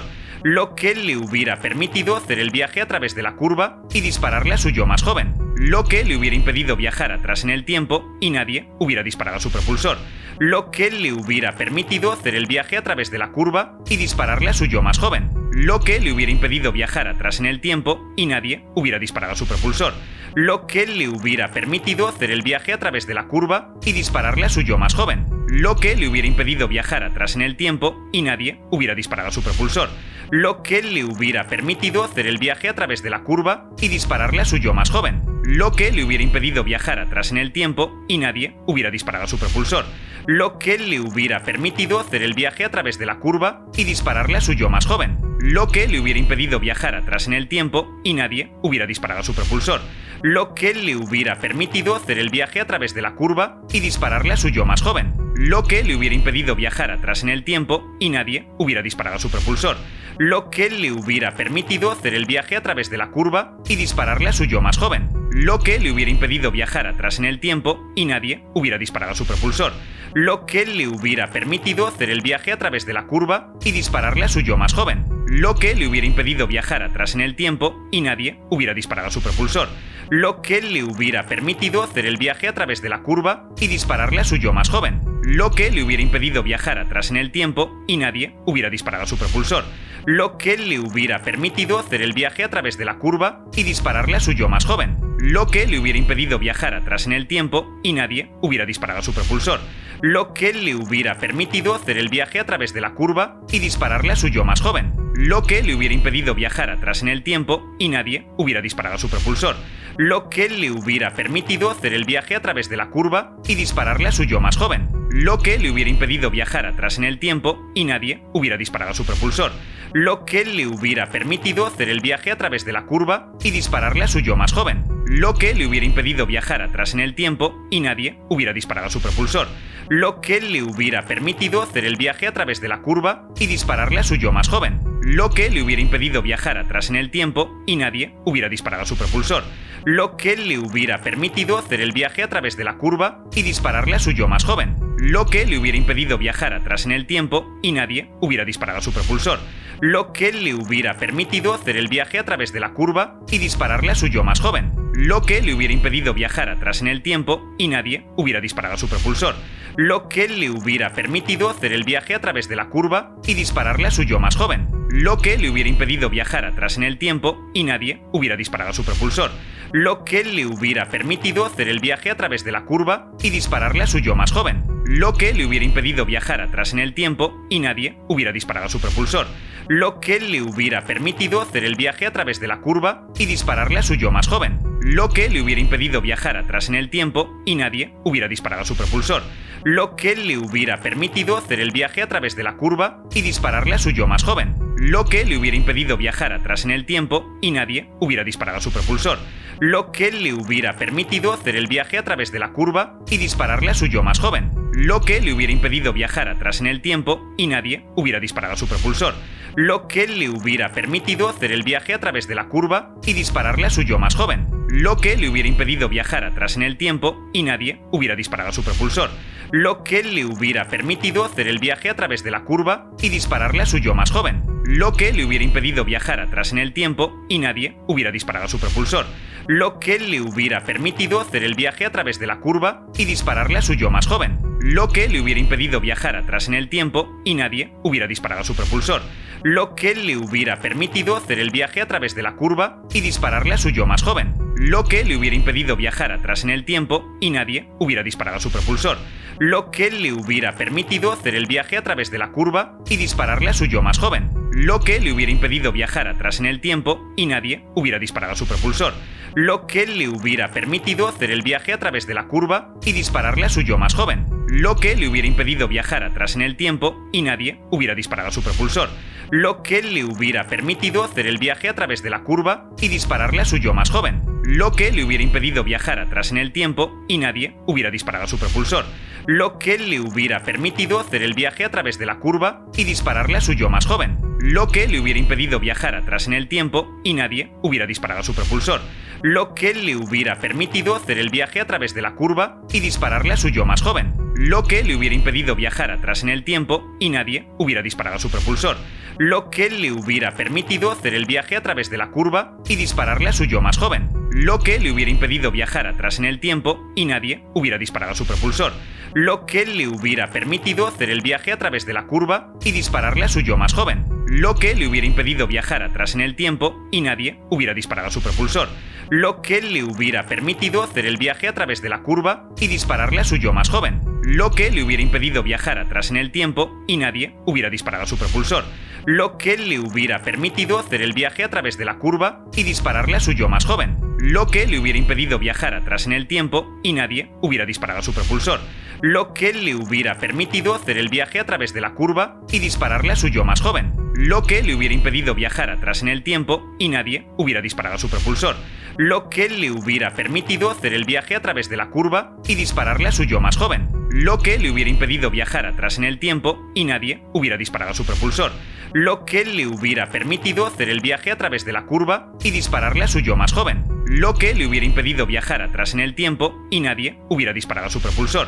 lo que le hubiera permitido hacer el viaje a través de la curva y dispararle a su yo más joven, lo que le hubiera impedido viajar atrás en el tiempo y nadie hubiera disparado su propulsor, lo que le hubiera permitido hacer el viaje a través de la curva y dispararle a su yo más joven, lo que le hubiera impedido viajar atrás en el tiempo y nadie hubiera disparado su propulsor, lo que le hubiera permitido hacer el viaje a través de la curva y dispararle a su yo más joven, lo que le hubiera impedido viajar atrás en el tiempo y nadie hubiera disparado su propulsor, lo que le hubiera permitido hacer el viaje a través de la curva y dispararle a su yo más joven, lo que le hubiera impedido viajar atrás en el tiempo y nadie hubiera disparado su propulsor, lo que le hubiera permitido hacer el viaje a través de la curva y dispararle a su yo más joven, lo que le hubiera impedido viajar atrás en el tiempo y nadie hubiera disparado su propulsor, lo que le hubiera permitido hacer el viaje a través de la curva y dispararle a su yo más joven, lo que le hubiera impedido viajar atrás en el tiempo y nadie hubiera disparado su propulsor, lo que le hubiera permitido hacer el viaje a través de la curva y dispararle a su yo más joven, lo que le hubiera impedido viajar atrás en el tiempo y nadie hubiera disparado su propulsor, lo que le hubiera permitido hacer el viaje a través de la curva y dispararle a su yo más joven, lo que le hubiera impedido viajar atrás en el tiempo y nadie hubiera disparado su propulsor, lo que le hubiera permitido hacer el viaje a través de la curva y dispararle a su yo más joven, lo que le hubiera impedido viajar atrás en el tiempo y nadie hubiera disparado su propulsor, lo que le hubiera permitido hacer el viaje a través de la curva y dispararle a su yo más joven, lo que le hubiera impedido viajar atrás en el tiempo y nadie hubiera disparado su propulsor, lo que le hubiera permitido hacer el viaje a través de la curva y dispararle a su yo más joven, lo que le hubiera impedido viajar atrás en el tiempo y nadie hubiera disparado su propulsor, lo que le hubiera permitido hacer el viaje a través de la curva y dispararle a su yo más joven, lo que le hubiera impedido viajar atrás en el tiempo y nadie hubiera disparado su propulsor, lo que le hubiera permitido hacer el viaje a través de la curva y dispararle a su yo más joven, lo que le hubiera impedido viajar atrás en el tiempo y nadie hubiera disparado su propulsor, lo que le hubiera permitido hacer el viaje a través de la curva y dispararle a su yo más joven, lo que le hubiera impedido viajar atrás en el tiempo y nadie hubiera disparado su propulsor, lo que le hubiera permitido hacer el viaje a través de la curva y dispararle a su yo más joven, lo que le hubiera impedido viajar atrás en el tiempo y nadie hubiera disparado su propulsor, lo que le hubiera permitido hacer el viaje a través de la curva y dispararle a su yo más joven, lo que le hubiera impedido viajar atrás en el tiempo y nadie hubiera disparado su propulsor, lo que le hubiera permitido hacer el viaje a través de la curva y dispararle a su yo más joven, lo que le hubiera impedido viajar atrás en el tiempo y nadie hubiera disparado su propulsor, lo que le hubiera permitido hacer el viaje a través de la curva y dispararle a su yo más joven, lo que le hubiera impedido viajar atrás en el tiempo y nadie hubiera disparado su propulsor, lo que le hubiera permitido hacer el viaje a través de la curva y dispararle a su yo más joven, lo que le hubiera impedido viajar atrás en el tiempo y nadie hubiera disparado su propulsor, lo que le hubiera permitido hacer el viaje a través de la curva y dispararle a su yo más joven, lo que le hubiera impedido viajar atrás en el tiempo y nadie hubiera disparado su propulsor, lo que le hubiera permitido hacer el viaje a través de la curva y dispararle a su yo más joven, lo que le hubiera impedido viajar atrás en el tiempo y nadie hubiera disparado su propulsor, lo que le hubiera permitido hacer el viaje a través de la curva y dispararle a su yo más joven, lo que le hubiera impedido viajar atrás en el tiempo y nadie hubiera disparado su propulsor, lo que le hubiera permitido hacer el viaje a través de la curva y dispararle a su yo más joven, lo que le hubiera impedido viajar atrás en el tiempo y nadie hubiera disparado su propulsor, lo que le hubiera permitido hacer el viaje a través de la curva y dispararle a su yo más joven, lo que le hubiera impedido viajar atrás en el tiempo y nadie hubiera disparado su propulsor, lo que le hubiera permitido hacer el viaje a través de la curva y dispararle a su yo más joven, lo que le hubiera impedido viajar atrás en el tiempo y nadie hubiera disparado su propulsor, lo que le hubiera permitido hacer el viaje a través de la curva y dispararle a su yo más joven, lo que le hubiera impedido viajar atrás en el tiempo y nadie hubiera disparado su propulsor, lo que le hubiera permitido hacer el viaje a través de la curva y dispararle a su yo más joven, lo que le hubiera impedido viajar atrás en el tiempo y nadie hubiera disparado su propulsor, lo que le hubiera permitido hacer el viaje a través de la curva y dispararle a su yo más joven, lo que le hubiera impedido viajar atrás en el tiempo y nadie hubiera disparado su propulsor, lo que le hubiera permitido hacer el viaje a través de la curva y dispararle a su yo más joven, lo que le hubiera impedido viajar atrás en el tiempo y nadie hubiera disparado su propulsor, lo que le hubiera permitido hacer el viaje a través de la curva y dispararle a su yo más joven, lo que le hubiera impedido viajar atrás en el tiempo y nadie hubiera disparado su propulsor, lo que le hubiera permitido hacer el viaje a través de la curva y dispararle a su yo más joven, lo que le hubiera impedido viajar atrás en el tiempo y nadie hubiera disparado su propulsor, lo que le hubiera permitido hacer el viaje a través de la curva y dispararle a su yo más joven, lo que le hubiera impedido viajar atrás en el tiempo y nadie hubiera disparado su propulsor, lo que le hubiera permitido hacer el viaje a través de la curva y dispararle a su yo más joven, lo que le hubiera impedido viajar atrás en el tiempo y nadie hubiera disparado su propulsor, lo que le hubiera permitido hacer el viaje a través de la curva y dispararle a su yo más joven, lo que le hubiera impedido viajar atrás en el tiempo y nadie hubiera disparado su propulsor, lo que le hubiera permitido hacer el viaje a través de la curva y dispararle a su yo más joven, lo que le hubiera impedido viajar atrás en el tiempo y nadie hubiera disparado su propulsor, lo que le hubiera permitido hacer el viaje a través de la curva y dispararle a su yo más joven, lo que le hubiera impedido viajar atrás en el tiempo y nadie hubiera disparado su propulsor, lo que le hubiera permitido hacer el viaje a través de la curva y dispararle a su yo más joven, lo que le hubiera impedido viajar atrás en el tiempo y nadie hubiera disparado su propulsor,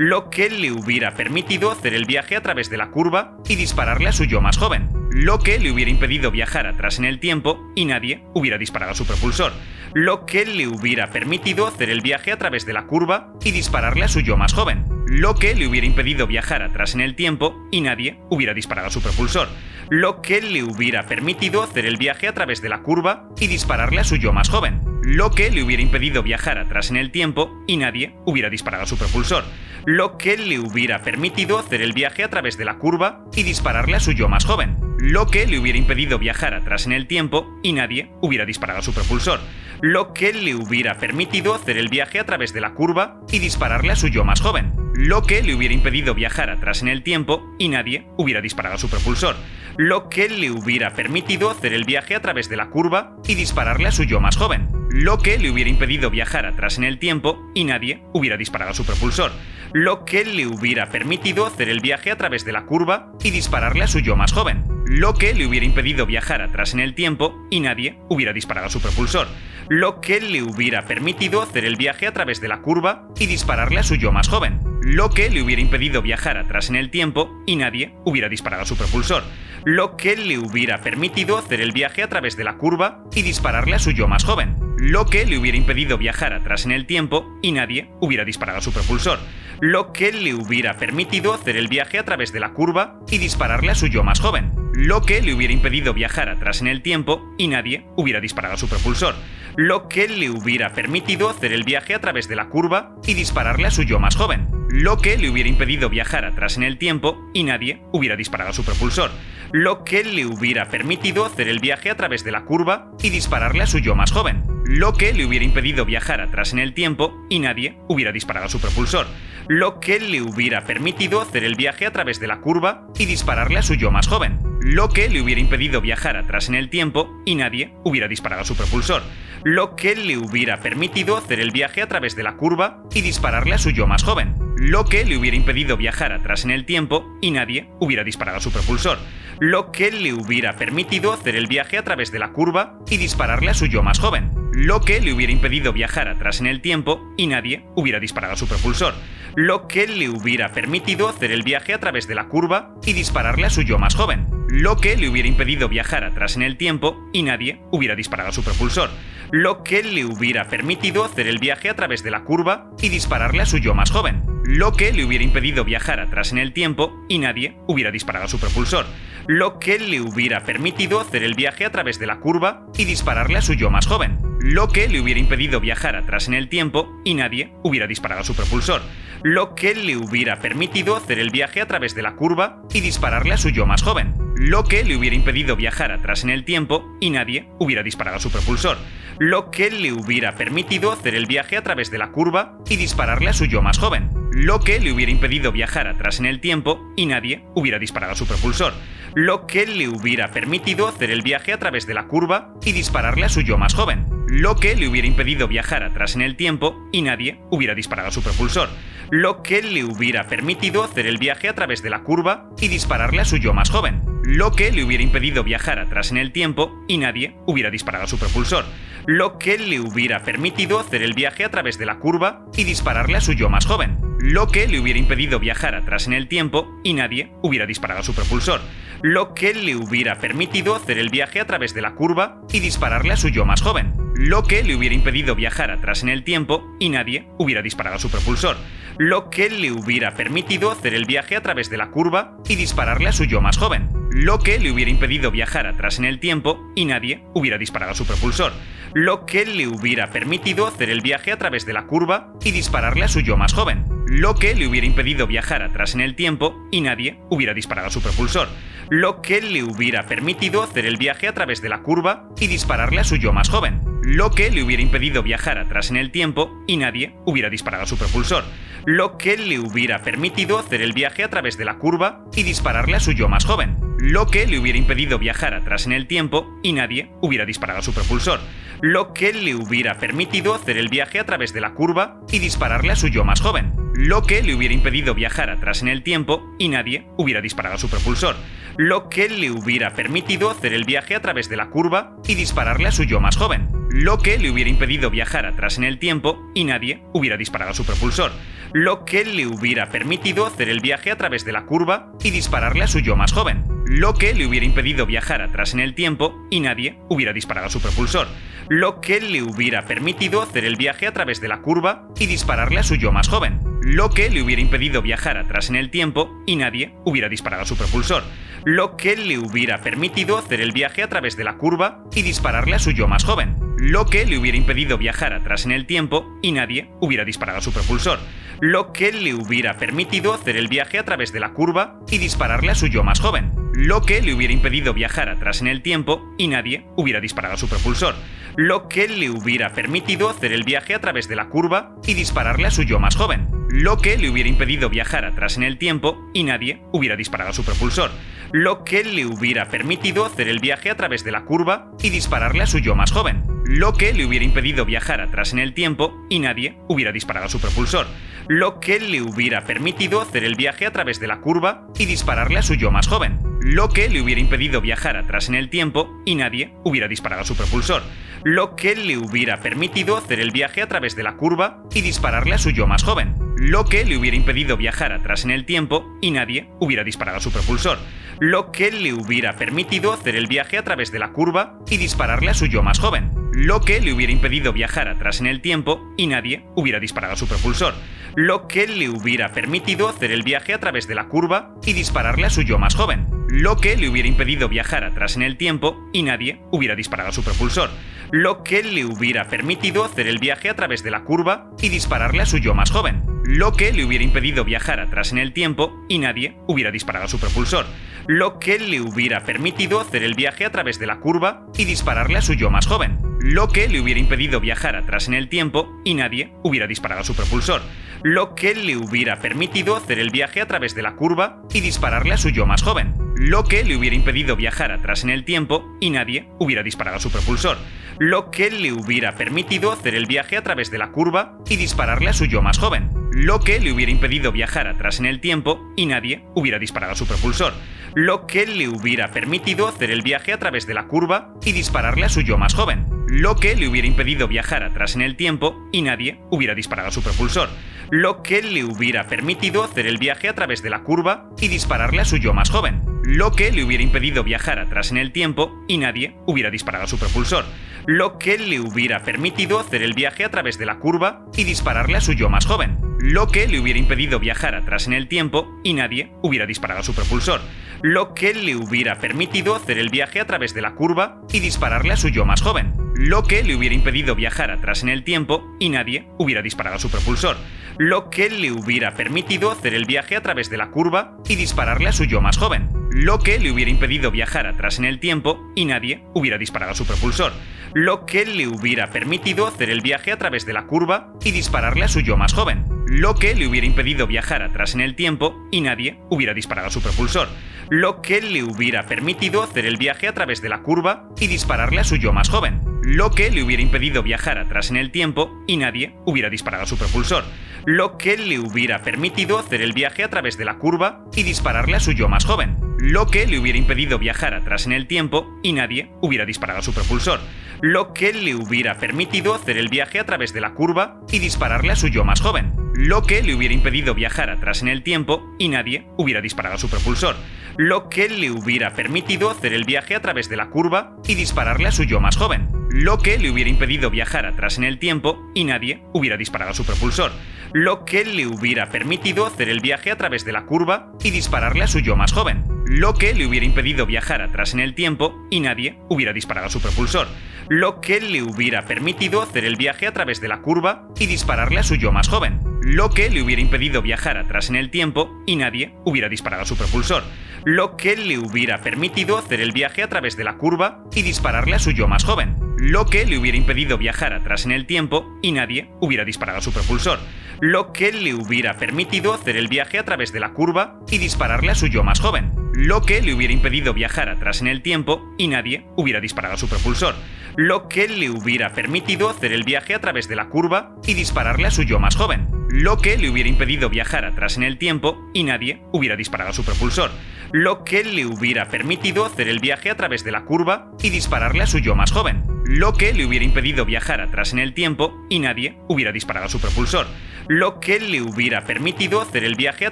lo que le hubiera permitido hacer el viaje a través de la curva y dispararle a su yo más joven, lo que le hubiera impedido viajar atrás en el tiempo y nadie hubiera disparado su propulsor, lo que le hubiera permitido hacer el viaje a través de la curva y dispararle a su yo más joven, lo que le hubiera impedido viajar atrás en el tiempo y nadie hubiera disparado su propulsor, lo que le hubiera permitido hacer el viaje a través de la curva y dispararle a su yo más joven, lo que le hubiera impedido viajar atrás en el tiempo y nadie hubiera disparado su propulsor, lo que le hubiera permitido hacer el viaje a través de la curva y dispararle a su yo más joven, lo que le hubiera impedido viajar atrás en el tiempo y nadie hubiera disparado su propulsor, lo que le hubiera permitido hacer el viaje a través de la curva y dispararle a su yo más joven, lo que le hubiera impedido viajar atrás en el tiempo y nadie hubiera disparado su propulsor, lo que le hubiera permitido hacer el viaje a través de la curva y dispararle a su yo más joven, lo que le hubiera impedido viajar atrás en el tiempo y nadie hubiera disparado su propulsor, lo que le hubiera permitido hacer el viaje a través de la curva y dispararle a su yo más joven, lo que le hubiera impedido viajar atrás en el tiempo y nadie hubiera disparado su propulsor, lo que le hubiera permitido hacer el viaje a través de la curva y dispararle a su yo más joven, lo que le hubiera impedido viajar atrás en el tiempo y nadie hubiera disparado su propulsor, lo que le hubiera permitido hacer el viaje a través de la curva y dispararle a su yo más joven, lo que le hubiera impedido viajar atrás en el tiempo y nadie hubiera disparado su propulsor, lo que le hubiera permitido hacer el viaje a través de la curva y dispararle a su yo más joven, lo que le hubiera impedido viajar atrás en el tiempo y nadie hubiera disparado su propulsor, lo que le hubiera permitido hacer el viaje a través de la curva y dispararle a su yo más joven, lo que le hubiera impedido viajar atrás en el tiempo y nadie hubiera disparado su propulsor, lo que le hubiera permitido hacer el viaje a través de la curva y dispararle a su yo más joven, lo que le hubiera impedido viajar atrás en el tiempo y nadie hubiera disparado su propulsor, lo que le hubiera permitido hacer el viaje a través de la curva y dispararle a su yo más joven, lo que le hubiera impedido viajar atrás en el tiempo y nadie hubiera disparado su propulsor, lo que le hubiera permitido hacer el viaje a través de la curva y dispararle a su yo más joven, lo que le hubiera impedido viajar atrás en el tiempo y nadie hubiera disparado su propulsor, lo que le hubiera permitido hacer el viaje a través de la curva y dispararle a su yo más joven, lo que le hubiera impedido viajar atrás en el tiempo y nadie hubiera disparado su propulsor, lo que le hubiera permitido hacer el viaje a través de la curva y dispararle a su yo más joven, lo que le hubiera impedido viajar atrás en el tiempo y nadie hubiera disparado su propulsor, lo que le hubiera permitido hacer el viaje a través de la curva y dispararle a su yo más joven, lo que le hubiera impedido viajar atrás en el tiempo y nadie hubiera disparado su propulsor, lo que le hubiera permitido hacer el viaje a través de la curva y dispararle a su yo más joven, lo que le hubiera impedido viajar atrás en el tiempo y nadie hubiera disparado su propulsor, lo que le hubiera permitido hacer el viaje a través de la curva y dispararle a su yo más joven, lo que le hubiera impedido viajar atrás en el tiempo y nadie hubiera disparado su propulsor, lo que le hubiera permitido hacer el viaje a través de la curva y dispararle a su yo más joven, lo que le hubiera impedido viajar atrás en el tiempo y nadie hubiera disparado su propulsor, lo que le hubiera permitido hacer el viaje a través de la curva y dispararle a su yo más joven, lo que le hubiera impedido viajar atrás en el tiempo y nadie hubiera disparado su propulsor, lo que le hubiera permitido hacer el viaje a través de la curva y dispararle a su yo más joven, lo que le hubiera impedido viajar atrás en el tiempo y nadie hubiera disparado su propulsor, lo que le hubiera permitido hacer el viaje a través de la curva y dispararle a su yo más joven, lo que le hubiera impedido viajar atrás en el tiempo y nadie hubiera disparado su propulsor, lo que le hubiera permitido hacer el viaje a través de la curva y dispararle a su yo más joven, lo que le hubiera impedido viajar atrás en el tiempo y nadie hubiera disparado su propulsor, lo que le hubiera permitido hacer el viaje a través de la curva y dispararle a su yo más joven, lo que le hubiera impedido viajar atrás en el tiempo y nadie hubiera disparado su propulsor, lo que le hubiera permitido hacer el viaje a través de la curva y dispararle a su yo más joven, lo que le hubiera impedido viajar atrás en el tiempo y nadie hubiera disparado su propulsor, lo que le hubiera permitido hacer el viaje a través de la curva y dispararle a su yo más joven, lo que le hubiera impedido viajar atrás en el tiempo y nadie hubiera disparado su propulsor, lo que le hubiera permitido hacer el viaje a través de la curva y dispararle a su yo más joven, lo que le hubiera impedido viajar atrás en el tiempo y nadie hubiera disparado su propulsor, lo que le hubiera permitido hacer el viaje a través de la curva y dispararle a su yo más joven, lo que le hubiera impedido viajar atrás en el tiempo y nadie hubiera disparado su propulsor, lo que le hubiera permitido hacer el viaje a través de la curva y dispararle a su yo más joven, lo que le hubiera impedido viajar atrás en el tiempo y nadie hubiera disparado su propulsor, lo que le hubiera permitido hacer el viaje a través de la curva y dispararle a su yo más joven, lo que le hubiera impedido viajar atrás en el tiempo y nadie hubiera disparado su propulsor, lo que le hubiera permitido hacer el viaje a través de la curva y dispararle a su yo más joven, lo que le hubiera impedido viajar atrás en el tiempo y nadie hubiera disparado su propulsor, lo que le hubiera permitido hacer el viaje a través de la curva y dispararle a su yo más joven, lo que le hubiera impedido viajar atrás en el tiempo y nadie hubiera disparado su propulsor, lo que le hubiera permitido hacer el viaje a través de la curva y dispararle a su yo más joven, lo que le hubiera impedido viajar atrás en el tiempo y nadie hubiera disparado su propulsor, lo que le hubiera permitido hacer el viaje a través de la curva y dispararle a su yo más joven, lo que le hubiera impedido viajar atrás en el tiempo y nadie hubiera disparado su propulsor, lo que le hubiera permitido hacer el viaje a través de la curva y dispararle a su yo más joven, lo que le hubiera impedido viajar atrás en el tiempo y nadie hubiera disparado su propulsor, lo que le hubiera permitido hacer el viaje a través de la curva y dispararle a su yo más joven, lo que le hubiera impedido viajar atrás en el tiempo y nadie hubiera disparado su propulsor, lo que le hubiera permitido hacer el viaje a través de la curva y dispararle a su yo más joven, lo que le hubiera impedido viajar atrás en el tiempo y nadie hubiera disparado su propulsor, lo que le hubiera permitido hacer el viaje a través de la curva y dispararle a su yo más joven, lo que le hubiera impedido viajar atrás en el tiempo y nadie hubiera disparado su propulsor, lo que le hubiera permitido hacer el viaje a través de la curva y dispararle a su yo más joven, lo que le hubiera impedido viajar atrás en el tiempo y nadie hubiera disparado su propulsor, lo que le hubiera permitido hacer el viaje a través de la curva y dispararle a su yo más joven, lo que le hubiera impedido viajar atrás en el tiempo y nadie hubiera disparado su propulsor, lo que le hubiera permitido hacer el viaje a través de la curva y dispararle a su yo más joven, lo que le hubiera impedido viajar atrás en el tiempo y nadie hubiera disparado su propulsor, lo que le hubiera permitido hacer el viaje a través de la curva y dispararle a su yo más joven, lo que le hubiera impedido viajar atrás en el tiempo y nadie hubiera disparado su propulsor, lo que le hubiera permitido hacer el viaje a través de la curva y dispararle a su yo más joven, lo que le hubiera impedido viajar atrás en el tiempo y nadie hubiera disparado su propulsor, lo que le hubiera permitido hacer el viaje a través de la curva y dispararle a su yo más joven, lo que le hubiera impedido viajar atrás en el tiempo y nadie hubiera disparado su propulsor, lo que le hubiera permitido hacer el viaje a través de la curva y dispararle a su yo más joven, lo que le hubiera impedido viajar atrás en el tiempo y nadie hubiera disparado su propulsor, lo que le hubiera permitido hacer el viaje a través de la curva y dispararle a su yo más joven, lo que le hubiera impedido viajar atrás en el tiempo y nadie hubiera disparado su propulsor, lo que le hubiera permitido hacer el viaje a través de la curva y dispararle a su yo más joven, lo que le hubiera impedido viajar atrás en el tiempo y nadie hubiera disparado su propulsor, lo que le hubiera permitido hacer el viaje a través de la curva y dispararle a su yo más joven, lo que le hubiera impedido viajar atrás en el tiempo y nadie hubiera disparado su propulsor, lo que le hubiera permitido hacer el viaje a través de la curva y dispararle a su yo más joven, lo que le hubiera impedido viajar atrás en el tiempo y nadie hubiera disparado su propulsor, lo que le hubiera permitido hacer el viaje a través de la curva y dispararle a su yo más joven, lo que le hubiera impedido viajar atrás en el tiempo y nadie hubiera disparado su propulsor, lo que le hubiera permitido hacer el viaje a través de la curva y dispararle a su yo más joven, lo que le hubiera impedido viajar atrás en el tiempo y nadie hubiera disparado su propulsor, lo que le hubiera permitido hacer el viaje a través de la curva y dispararle a su yo más joven, lo que le hubiera impedido viajar atrás en el tiempo y nadie hubiera disparado su propulsor, lo que le hubiera permitido hacer el viaje a través de la curva y dispararle a su yo más joven, lo que le hubiera impedido viajar atrás en el tiempo y nadie hubiera disparado su propulsor, lo que le hubiera permitido hacer el viaje a través de la curva y dispararle a su yo más joven, lo que le hubiera impedido viajar atrás en el tiempo y nadie hubiera disparado su propulsor, lo que le hubiera permitido hacer el viaje a través de la curva y dispararle a su yo más joven, lo que le hubiera impedido viajar atrás en el tiempo y nadie hubiera disparado su propulsor, lo que le hubiera permitido hacer el viaje a través de la curva y dispararle a su yo más joven, lo que le hubiera impedido viajar atrás en el tiempo y nadie hubiera disparado su propulsor, lo que le hubiera permitido hacer el viaje a través de la curva y dispararle a su yo más joven, lo que le hubiera impedido viajar atrás en el tiempo y nadie hubiera disparado su propulsor, lo que le hubiera permitido hacer el viaje a través de la curva y dispararle a su yo más joven, lo que le hubiera impedido viajar atrás en el tiempo y nadie hubiera disparado su propulsor, lo que le hubiera permitido hacer el viaje a través de la curva y dispararle a su yo más joven, lo que le hubiera impedido viajar atrás en el tiempo y nadie hubiera disparado su propulsor, lo que le hubiera permitido hacer el viaje a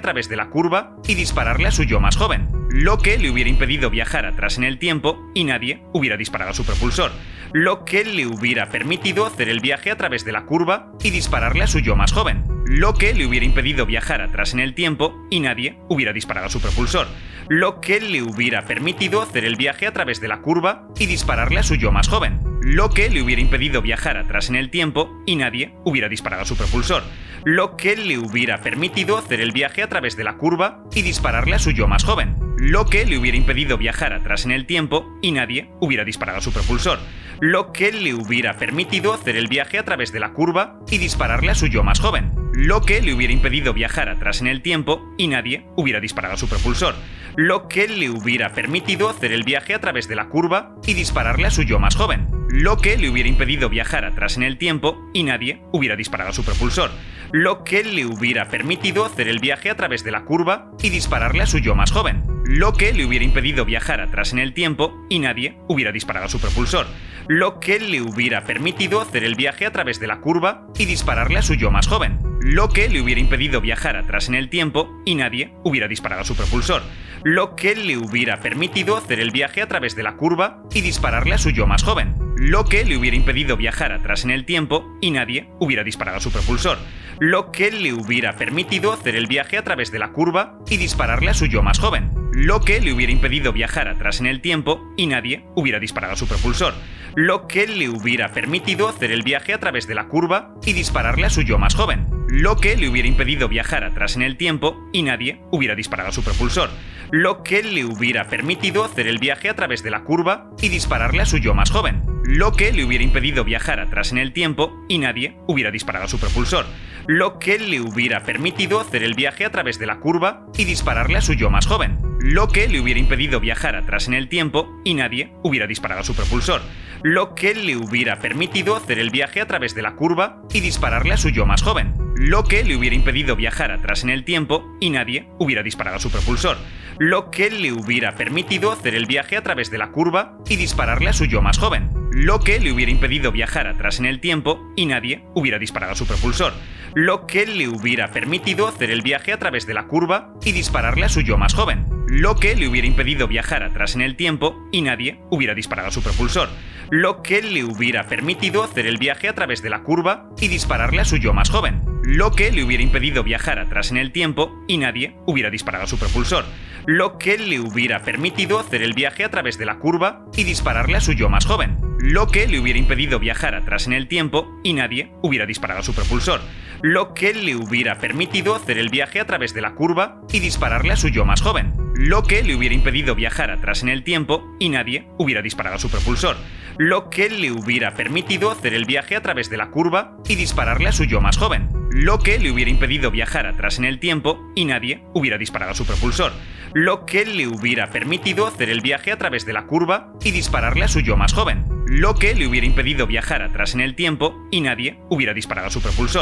través de la curva y dispararle a su yo más joven, lo que le hubiera impedido viajar atrás en el tiempo y nadie hubiera disparado su propulsor, lo que le hubiera permitido hacer el viaje a través de la curva y dispararle a su yo más joven, lo que le hubiera impedido viajar atrás en el tiempo y nadie hubiera disparado su propulsor, lo que le hubiera permitido hacer el viaje a través de la curva y dispararle a su yo más joven, lo que le hubiera impedido viajar atrás en el tiempo y nadie hubiera disparado su propulsor, lo que le hubiera permitido hacer el viaje a través de la curva y dispararle a su yo más joven, lo que le hubiera impedido viajar atrás en el tiempo y nadie hubiera disparado su propulsor, lo que le hubiera permitido hacer el viaje a través de la curva y dispararle a su yo más joven, lo que le hubiera impedido viajar atrás en el tiempo y nadie hubiera disparado su propulsor, lo que le hubiera permitido hacer el viaje a través de la curva y dispararle a su yo más joven, lo que le hubiera impedido viajar atrás en el tiempo y nadie hubiera disparado su propulsor, lo que le hubiera permitido hacer el viaje a través de la curva y dispararle a su yo más joven, lo que le hubiera impedido viajar atrás en el tiempo y nadie hubiera disparado a su propulsor, lo que le hubiera permitido hacer el viaje a través de la curva y dispararle a su yo más joven, lo que le hubiera impedido viajar atrás en el tiempo y nadie hubiera disparado a su propulsor, lo que le hubiera permitido hacer el viaje a través de la curva y dispararle a su yo más joven, lo que le hubiera impedido viajar atrás en el tiempo y nadie hubiera disparado a su propulsor, lo que le hubiera permitido hacer el viaje a través de la curva y dispararle a su yo más joven, lo que le hubiera impedido viajar atrás en el tiempo y nadie hubiera disparado a su propulsor, lo que le hubiera permitido hacer el viaje a través de la curva y dispararle a su yo más joven, lo que le hubiera impedido viajar atrás en el tiempo y nadie hubiera disparado a su propulsor, lo que le hubiera permitido hacer el viaje a través de la curva y dispararle a su yo más joven, lo que le hubiera impedido viajar atrás en el tiempo y nadie hubiera disparado a su propulsor, lo que le hubiera permitido hacer el viaje a través de la curva y dispararle a su yo más joven, lo que le hubiera impedido viajar atrás en el tiempo y nadie hubiera disparado a su propulsor, lo que le hubiera permitido hacer el viaje a través de la curva y dispararle a su yo más joven, lo que le hubiera impedido viajar atrás en el tiempo y nadie hubiera disparado a su propulsor, lo que le hubiera permitido hacer el viaje a través de la curva y dispararle a su yo más joven, lo que le hubiera impedido viajar atrás en el tiempo y nadie hubiera disparado a su propulsor, lo que le hubiera permitido hacer el viaje a través de la curva y dispararle a su yo más joven, lo que le hubiera impedido viajar atrás en el tiempo y nadie hubiera disparado a su propulsor, lo que le hubiera permitido hacer el viaje a través de la curva y dispararle a su yo más joven, lo que le hubiera impedido viajar atrás en el tiempo y nadie hubiera disparado a su propulsor, lo que le hubiera permitido hacer el viaje a través de la curva y dispararle a su yo más joven, lo que le hubiera impedido viajar atrás en el tiempo y nadie hubiera disparado a su propulsor, lo que le hubiera permitido hacer el viaje a través de la curva y dispararle a su yo más joven, lo que le hubiera impedido viajar atrás en el tiempo y nadie hubiera disparado a su propulsor, lo que le hubiera permitido hacer el viaje a través de la curva y dispararle a su yo más joven, lo que le hubiera impedido viajar atrás en el tiempo y nadie hubiera disparado a su propulsor, lo que le hubiera permitido hacer el viaje a través de la curva y dispararle a su yo más joven, lo que le hubiera impedido viajar atrás en el tiempo y nadie hubiera disparado a su propulsor,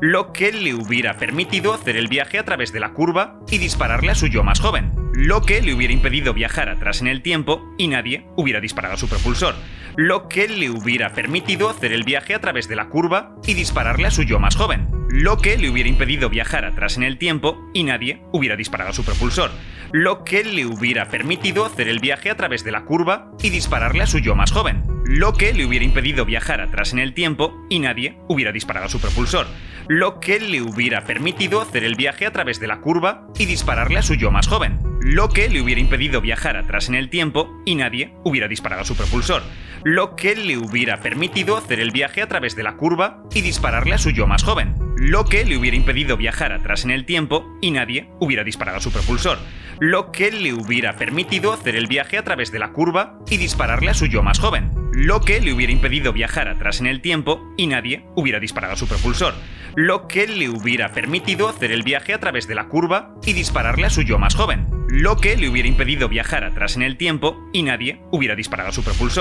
lo que le hubiera permitido hacer el viaje a través de la curva y dispararle a su yo más joven, lo que le hubiera impedido viajar atrás en el tiempo y nadie hubiera disparado a su propulsor, lo que le hubiera permitido hacer el viaje a través de la curva y dispararle a su yo más joven, lo que le hubiera impedido viajar atrás en el tiempo y nadie hubiera disparado a su propulsor, lo que le hubiera permitido hacer el viaje a través de la curva y dispararle a su yo más joven, lo que le hubiera impedido viajar atrás en el tiempo y nadie hubiera disparado a su propulsor, lo que le hubiera permitido hacer el viaje a través de la curva y dispararle a su yo más joven, lo que le hubiera impedido viajar atrás en el tiempo y nadie hubiera disparado a su propulsor, lo que le hubiera permitido hacer el viaje a través de la curva y dispararle a su yo más joven, lo que le hubiera impedido viajar atrás en el tiempo y nadie hubiera disparado a su propulsor, lo que le hubiera permitido hacer el viaje a través de la curva y dispararle a su yo más joven, lo que le hubiera impedido viajar atrás en el tiempo y nadie hubiera disparado a su propulsor, lo que le hubiera permitido hacer el viaje a través de la curva y dispararle a su yo más joven, lo que le hubiera impedido viajar atrás en el tiempo y nadie hubiera disparado a su propulsor,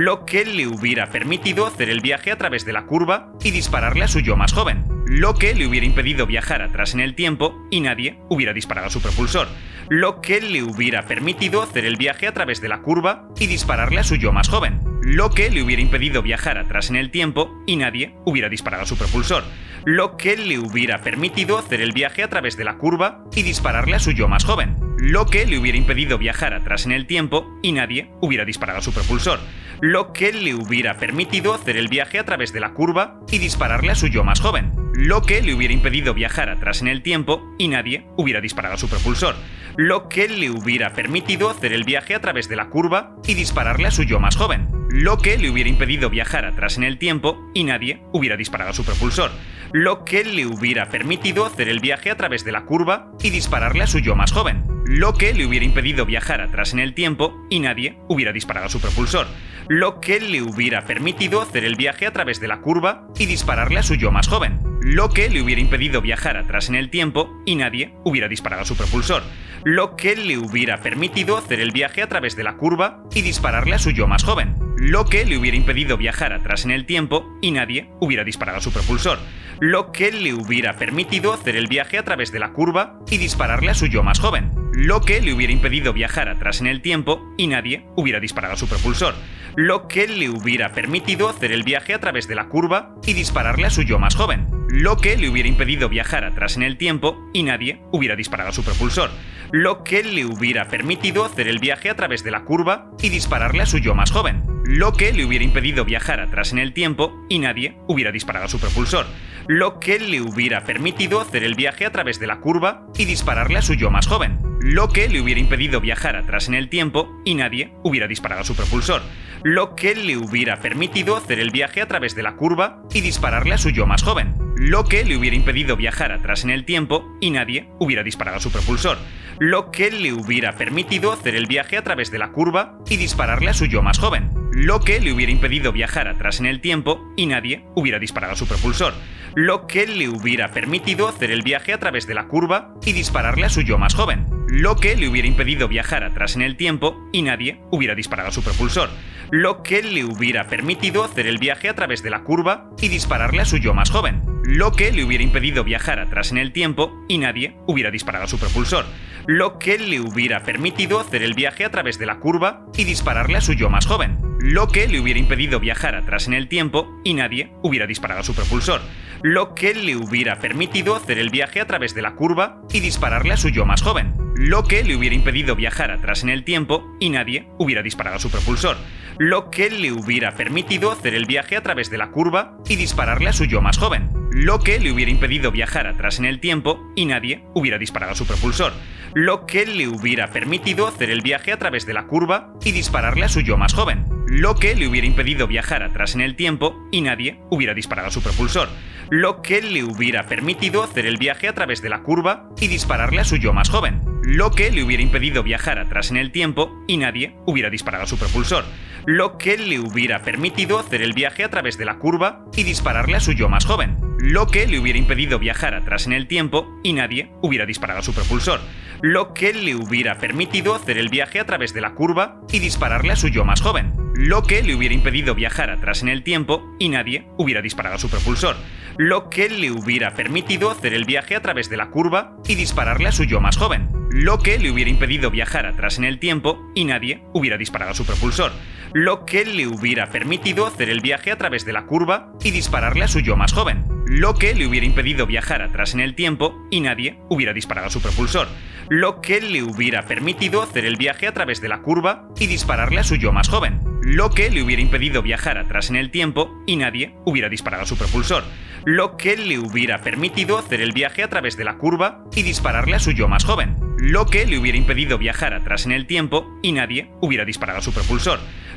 lo que le hubiera permitido hacer el viaje a través de la curva y dispararle a su yo más joven, lo que le hubiera impedido viajar atrás en el tiempo y nadie hubiera disparado a su propulsor, lo que le hubiera permitido hacer el viaje a través de la curva y dispararle a su yo más joven, lo que le hubiera impedido viajar atrás en el tiempo y nadie hubiera disparado a su propulsor, lo que le hubiera permitido hacer el viaje a través de la curva y dispararle a su yo más joven, lo que le hubiera impedido viajar atrás en el tiempo y nadie hubiera disparado a su propulsor, lo que le hubiera permitido hacer el viaje a través de la curva y dispararle a su yo más joven, lo que le hubiera impedido viajar atrás en el tiempo y nadie hubiera disparado a su propulsor, lo que le hubiera permitido hacer el viaje a través de la curva y dispararle a su yo más joven, lo que le hubiera impedido viajar atrás en el tiempo y nadie hubiera disparado a su propulsor, lo que le hubiera permitido hacer el viaje a través de la curva y dispararle a su yo más joven, lo que le hubiera impedido viajar atrás en el tiempo y nadie hubiera disparado a su propulsor, lo que le hubiera permitido hacer el viaje a través de la curva y dispararle a su yo más joven, lo que le hubiera impedido viajar atrás en el tiempo y nadie hubiera disparado a su propulsor, lo que le hubiera permitido hacer el viaje a través de la curva y dispararle a su yo más joven, lo que le hubiera impedido viajar atrás en el tiempo y nadie hubiera disparado a su propulsor, lo que le hubiera permitido hacer el viaje a través de la curva y dispararle a su yo más joven, lo que le hubiera impedido viajar atrás en el tiempo y nadie hubiera disparado su propulsor, lo que le hubiera permitido hacer el viaje a través de la curva y dispararle a su yo más joven, lo que le hubiera impedido viajar atrás en el tiempo y nadie hubiera disparado su propulsor, lo que le hubiera permitido hacer el viaje a través de la curva y dispararle a su yo más joven, lo que le hubiera impedido viajar atrás en el tiempo y nadie hubiera disparado su propulsor, lo que le hubiera permitido hacer el viaje a través de la curva y dispararle a su yo más joven, lo que le hubiera impedido viajar atrás en el tiempo y nadie hubiera disparado su propulsor, lo que le hubiera permitido hacer el viaje a través de la curva y dispararle a su yo más joven, lo que le hubiera impedido viajar atrás en el tiempo y nadie hubiera disparado su propulsor, lo que le hubiera permitido hacer el viaje a través de la curva y dispararle a su yo más joven, lo que le hubiera impedido viajar atrás en el tiempo y nadie hubiera disparado su propulsor, lo que le hubiera permitido hacer el viaje a través de la curva y dispararle a su yo más joven, lo que le hubiera impedido viajar atrás en el tiempo y nadie hubiera disparado su propulsor, lo que le hubiera permitido hacer el viaje a través de la curva y dispararle a su yo más joven, lo que le hubiera impedido viajar atrás en el tiempo y nadie hubiera disparado su propulsor, lo que le hubiera permitido hacer el viaje a través de la curva y dispararle a su yo más joven, lo que le hubiera impedido viajar atrás en el tiempo y nadie hubiera disparado su propulsor, lo que le hubiera permitido hacer el viaje a través de la curva y dispararle a su yo más joven, lo que le hubiera impedido viajar atrás en el tiempo y nadie hubiera disparado su propulsor, lo que le hubiera permitido hacer el viaje a través de la curva y dispararle a su yo más joven, lo que le hubiera impedido viajar atrás en el tiempo y nadie hubiera disparado su propulsor, lo que le hubiera permitido hacer el viaje a través de la curva y dispararle a su yo más joven, lo que le hubiera impedido viajar atrás en el tiempo y nadie hubiera disparado su propulsor, lo que le hubiera permitido hacer el viaje a través de la curva y dispararle a su yo más joven, lo que le hubiera impedido viajar atrás en el tiempo y nadie hubiera disparado su propulsor, lo que le hubiera permitido hacer el viaje a través de la curva y dispararle a su yo más joven, lo que le hubiera impedido viajar atrás en el tiempo y nadie hubiera disparado su propulsor, lo que le hubiera permitido hacer el viaje a través de la curva y dispararle a su yo más joven, lo que le hubiera impedido viajar atrás en el tiempo y nadie hubiera disparado su propulsor, lo que le hubiera permitido hacer el viaje a través de la curva y dispararle a su yo más joven, lo que le hubiera impedido viajar atrás en el tiempo y nadie hubiera disparado su propulsor, lo que le hubiera permitido hacer el viaje a través de la curva y dispararle a su yo más joven, lo que le hubiera impedido viajar atrás en el tiempo y nadie hubiera disparado su propulsor, lo que le hubiera permitido hacer el viaje a través de la curva y dispararle a su yo más joven, lo que le hubiera impedido viajar atrás en el tiempo y nadie hubiera disparado su propulsor, lo que le hubiera permitido hacer el viaje a través de la curva y dispararle a su yo más joven, lo que le hubiera impedido viajar atrás en el tiempo y nadie hubiera disparado su propulsor,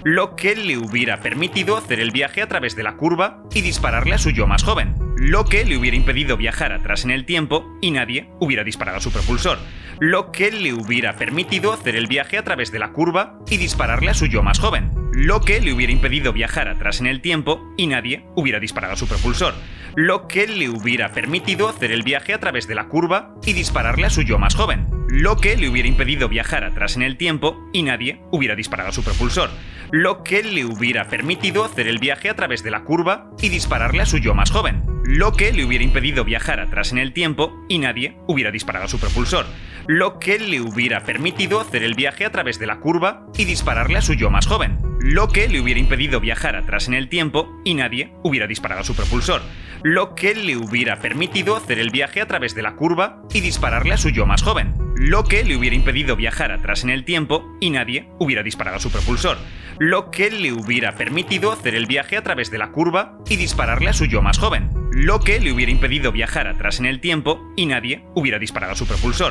lo que le hubiera permitido hacer el viaje a través de la curva y dispararle a su yo más joven, lo que le hubiera impedido viajar atrás en el tiempo y nadie hubiera disparado su propulsor, lo que le hubiera permitido hacer el viaje a través de la curva y dispararle a su yo más joven, lo que le hubiera impedido viajar atrás en el tiempo y nadie hubiera disparado su propulsor, lo que le hubiera permitido hacer el viaje a través de la curva y dispararle a su yo más joven, lo que le hubiera impedido viajar atrás en el tiempo y nadie hubiera disparado su propulsor, lo que le hubiera permitido hacer el viaje a través de la curva y dispararle a su yo más joven, lo que le hubiera impedido viajar atrás en el tiempo y nadie hubiera disparado su propulsor, lo que le hubiera permitido hacer el viaje a través de la curva y dispararle a su yo más joven, lo que le hubiera impedido viajar atrás en el tiempo y nadie hubiera disparado su propulsor, lo que le hubiera permitido hacer el viaje a través de la curva y dispararle a su yo más joven, lo que le hubiera impedido viajar atrás en el tiempo y nadie hubiera disparado su propulsor, lo que le hubiera permitido hacer el viaje a través de la curva y dispararle a su yo más joven, lo que le hubiera impedido viajar atrás en el tiempo y nadie hubiera disparado su propulsor,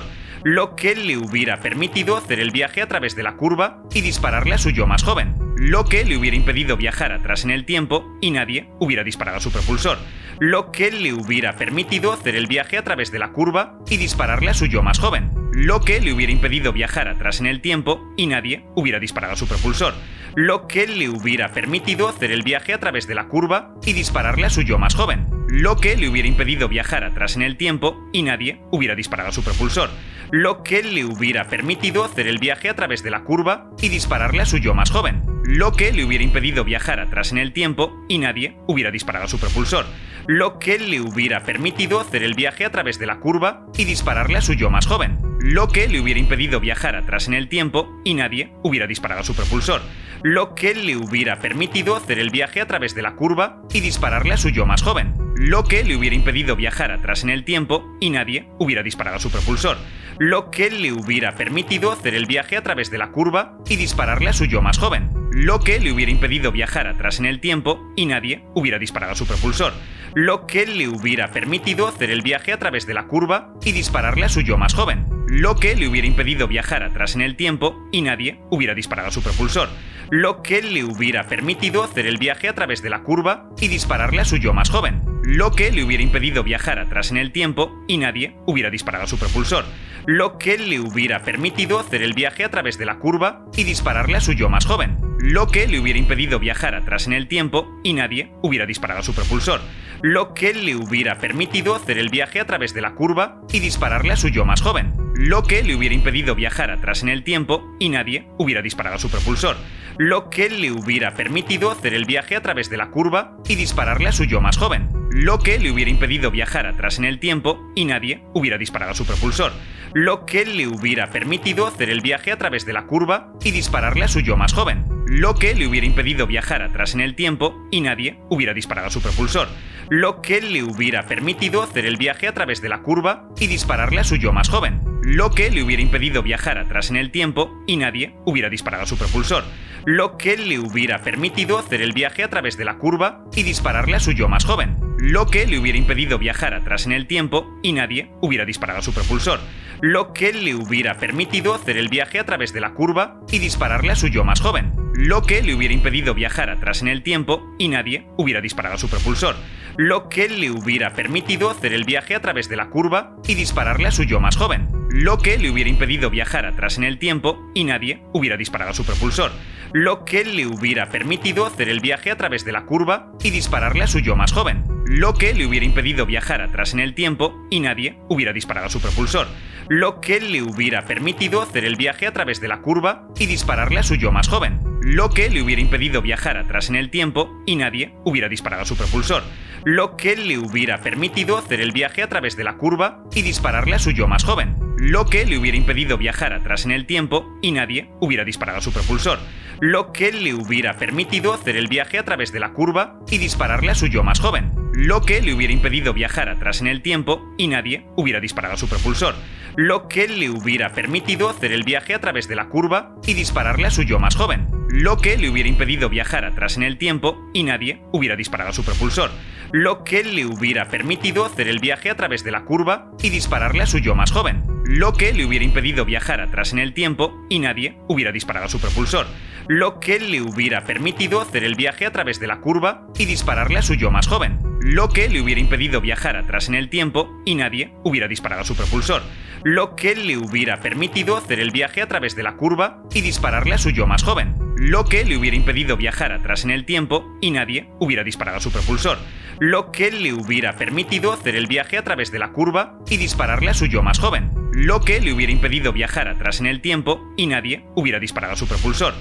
lo que le hubiera permitido hacer el viaje a través de la curva y dispararle a su yo más joven, lo que le hubiera impedido viajar atrás en el tiempo y nadie hubiera disparado su propulsor, lo que le hubiera permitido hacer el viaje a través de la curva y dispararle a su yo más joven, lo que le hubiera impedido viajar atrás en el tiempo y nadie hubiera disparado su propulsor, lo que le hubiera permitido hacer el viaje a través de la curva y dispararle a su yo más joven, lo que le hubiera impedido viajar atrás en el tiempo y nadie hubiera disparado su propulsor, lo que le hubiera permitido hacer el viaje a través de la curva y dispararle a su yo más joven, lo que le hubiera impedido viajar atrás en el tiempo y nadie hubiera disparado su propulsor, lo que le hubiera permitido hacer el viaje a través de la curva y dispararle a su yo más joven, lo que le hubiera impedido viajar atrás en el tiempo y nadie hubiera disparado su propulsor, lo que le hubiera permitido hacer el viaje a través de la curva y dispararle a su yo más joven, lo que le hubiera impedido viajar atrás en el tiempo y nadie hubiera disparado su propulsor, lo que le hubiera permitido hacer el viaje a través de la curva y dispararle a su yo más joven, lo que le hubiera impedido viajar atrás en el tiempo y nadie hubiera disparado su propulsor, lo que le hubiera permitido hacer el viaje a través de la curva y dispararle a su yo más joven, lo que le hubiera impedido viajar atrás en el tiempo y nadie hubiera disparado su propulsor, lo que le hubiera permitido hacer el viaje a través de la curva y dispararle a su yo más joven, lo que le hubiera impedido viajar atrás en el tiempo y nadie hubiera disparado su propulsor, lo que le hubiera permitido hacer el viaje a través de la curva y dispararle a su yo más joven, lo que le hubiera impedido viajar atrás en el tiempo y nadie hubiera disparado su propulsor, lo que le hubiera permitido hacer el viaje a través de la curva y dispararle a su yo más joven, lo que le hubiera impedido viajar atrás en el tiempo y nadie hubiera disparado su propulsor, lo que le hubiera permitido hacer el viaje a través de la curva y dispararle a su yo más joven, lo que le hubiera impedido viajar atrás en el tiempo y nadie hubiera disparado su propulsor, lo que le hubiera permitido hacer el viaje a través de la curva y dispararle a su yo más joven, lo que le hubiera impedido viajar atrás en el tiempo y nadie hubiera disparado su propulsor, lo que le hubiera permitido hacer el viaje a través de la curva y dispararle a su yo más joven, lo que le hubiera impedido viajar atrás en el tiempo y nadie hubiera disparado su propulsor, lo que le hubiera permitido hacer el viaje a través de la curva y dispararle a su yo más joven, lo que le hubiera impedido viajar atrás en el tiempo y nadie hubiera disparado su propulsor, lo que le hubiera permitido hacer el viaje a través de la curva y dispararle a su yo más joven, lo que le hubiera impedido viajar atrás en el tiempo y nadie hubiera disparado su propulsor, lo que le hubiera permitido hacer el viaje a través de la curva y dispararle a su yo más joven, lo que le hubiera impedido viajar atrás en el tiempo y nadie hubiera disparado su propulsor, lo que le hubiera permitido hacer el viaje a través de la curva y dispararle a su yo más joven, lo que le hubiera impedido viajar atrás en el tiempo y nadie hubiera disparado su propulsor, lo que le hubiera permitido hacer el viaje a través de la curva y dispararle a su yo más joven, lo que le hubiera impedido viajar atrás en el tiempo y nadie hubiera disparado su propulsor, lo que le hubiera permitido hacer el viaje a través de la curva y dispararle a su yo más joven, lo que le hubiera impedido viajar atrás en el tiempo y nadie hubiera disparado su propulsor, lo que le hubiera permitido hacer el viaje a través de la curva y dispararle a su yo más joven, lo que le hubiera impedido viajar atrás en el tiempo y nadie hubiera disparado su propulsor, lo que le hubiera permitido hacer el viaje a través de la curva y dispararle a su yo más joven, lo que le hubiera impedido viajar atrás en el tiempo y nadie hubiera disparado su propulsor, lo que le hubiera permitido hacer el viaje a través de la curva y dispararle a su yo más joven, lo que le hubiera impedido viajar atrás en el tiempo y nadie hubiera disparado su propulsor, lo que le hubiera permitido hacer el viaje a través de la curva y dispararle a su yo más joven, lo que le hubiera impedido viajar atrás en el tiempo y nadie hubiera disparado su propulsor, lo que le hubiera permitido hacer el viaje a través de la curva y dispararle a su yo más joven, lo que le hubiera impedido viajar atrás en el tiempo y nadie hubiera disparado su propulsor, lo que le hubiera permitido hacer el viaje a través de la curva y dispararle a su yo más joven, lo que le hubiera impedido viajar atrás en el tiempo y nadie hubiera disparado su propulsor,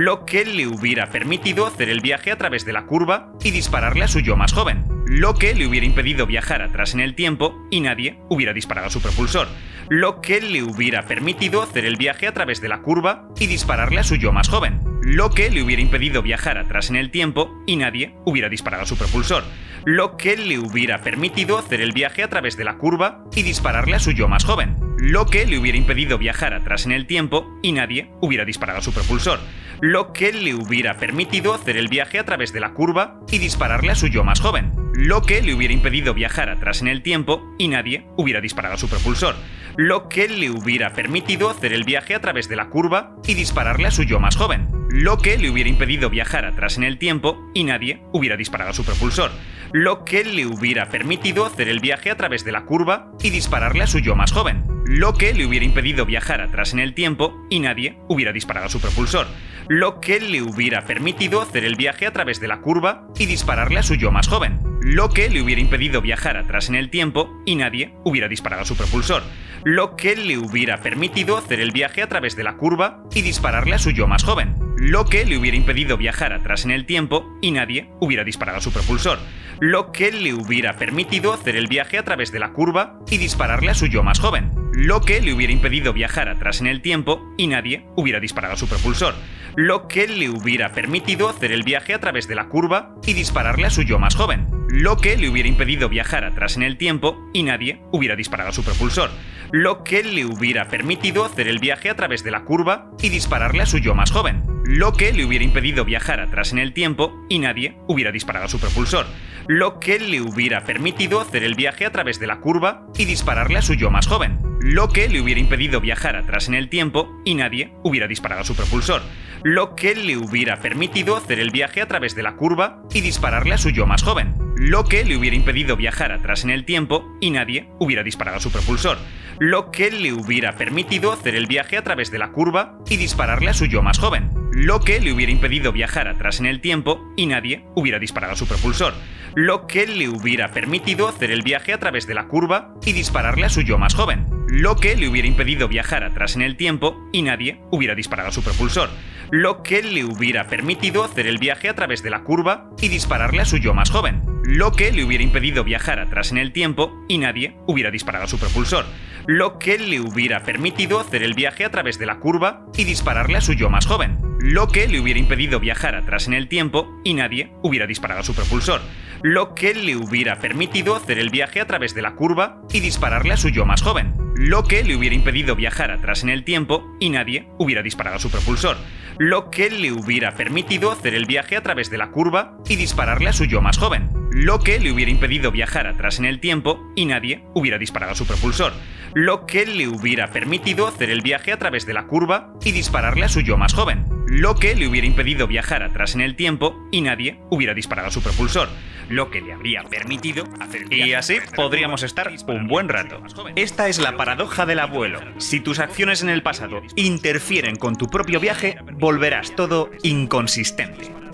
lo que le hubiera permitido hacer el viaje a través de la curva y dispararle a su yo más joven, lo que le hubiera impedido viajar atrás en el tiempo y nadie hubiera disparado su propulsor, lo que le hubiera permitido hacer el viaje a través de la curva y dispararle a su yo más joven, lo que le hubiera impedido viajar atrás en el tiempo y nadie hubiera disparado su propulsor, lo que le hubiera permitido hacer el viaje a través de la curva y dispararle a su yo más joven, lo que le hubiera impedido viajar atrás en el tiempo y nadie hubiera disparado su propulsor, lo que le hubiera permitido hacer el viaje a través de la curva y dispararle a su yo más joven, lo que le hubiera impedido viajar atrás en el tiempo y nadie hubiera disparado su propulsor, lo que le hubiera permitido hacer el viaje a través de la curva y dispararle a su yo más joven, lo que le hubiera impedido viajar atrás en el tiempo y nadie hubiera disparado su propulsor, lo que le hubiera permitido hacer el viaje a través de la curva y dispararle a su yo más joven, lo que le hubiera impedido viajar atrás en el tiempo y nadie hubiera disparado su propulsor, lo que le hubiera permitido hacer el viaje a través de la curva y dispararle a su yo más joven, lo que le hubiera impedido viajar atrás en el tiempo y nadie hubiera disparado su propulsor, lo que le hubiera permitido hacer el viaje a través de la curva y dispararle a su yo más joven, lo que le hubiera impedido viajar atrás en el tiempo y nadie hubiera disparado su propulsor, lo que le hubiera permitido hacer el viaje a través de la curva y dispararle a su yo más joven, lo que le hubiera impedido viajar atrás en el tiempo y nadie hubiera disparado su propulsor, lo que le hubiera permitido hacer el viaje a través de la curva y dispararle a su yo más joven, lo que le hubiera impedido viajar atrás en el tiempo y nadie hubiera disparado su propulsor, lo que le hubiera permitido hacer el viaje a través de la curva y dispararle a su yo más joven, lo que le hubiera impedido viajar atrás en el tiempo y nadie hubiera disparado su propulsor, lo que le hubiera permitido hacer el viaje a través de la curva y dispararle a su yo más joven, lo que le hubiera impedido viajar atrás en el tiempo y nadie hubiera disparado su propulsor, lo que le hubiera permitido hacer el viaje a través de la curva y dispararle a su yo más joven, lo que le hubiera impedido viajar atrás en el tiempo y nadie hubiera disparado su propulsor, lo que le hubiera permitido hacer el viaje a través de la curva y dispararle a su yo más joven, lo que le hubiera impedido viajar atrás en el tiempo y nadie hubiera disparado su propulsor, lo que le hubiera permitido hacer el viaje a través de la curva y dispararle a su yo más joven, lo que le hubiera impedido viajar atrás en el tiempo y nadie hubiera disparado su propulsor, lo que le hubiera permitido hacer el viaje a través de la curva y dispararle a su yo más joven, lo que le hubiera impedido viajar atrás en el tiempo y nadie hubiera disparado su propulsor, lo que le hubiera permitido hacer el viaje a través de la curva y dispararle a su yo más joven, lo que le hubiera impedido viajar atrás en el tiempo y nadie hubiera disparado su propulsor, lo que le hubiera permitido hacer el viaje a través de la curva y dispararle a su yo más joven, lo que le hubiera impedido viajar atrás en el tiempo y nadie hubiera disparado su propulsor, lo que le hubiera permitido hacer el viaje a través de la curva y dispararle a su yo más joven, lo que le hubiera impedido viajar atrás en el tiempo y nadie hubiera disparado su propulsor, lo que le hubiera permitido hacer el viaje a través de la curva y dispararle a su yo más joven, lo que le hubiera impedido viajar atrás en el tiempo y nadie hubiera disparado su propulsor, lo que le habría permitido hacer el viaje. Y así podríamos estar un buen rato. Esta es la paradoja del abuelo. Si tus acciones en el pasado interfieren con tu propio viaje, volverás todo inconsistente.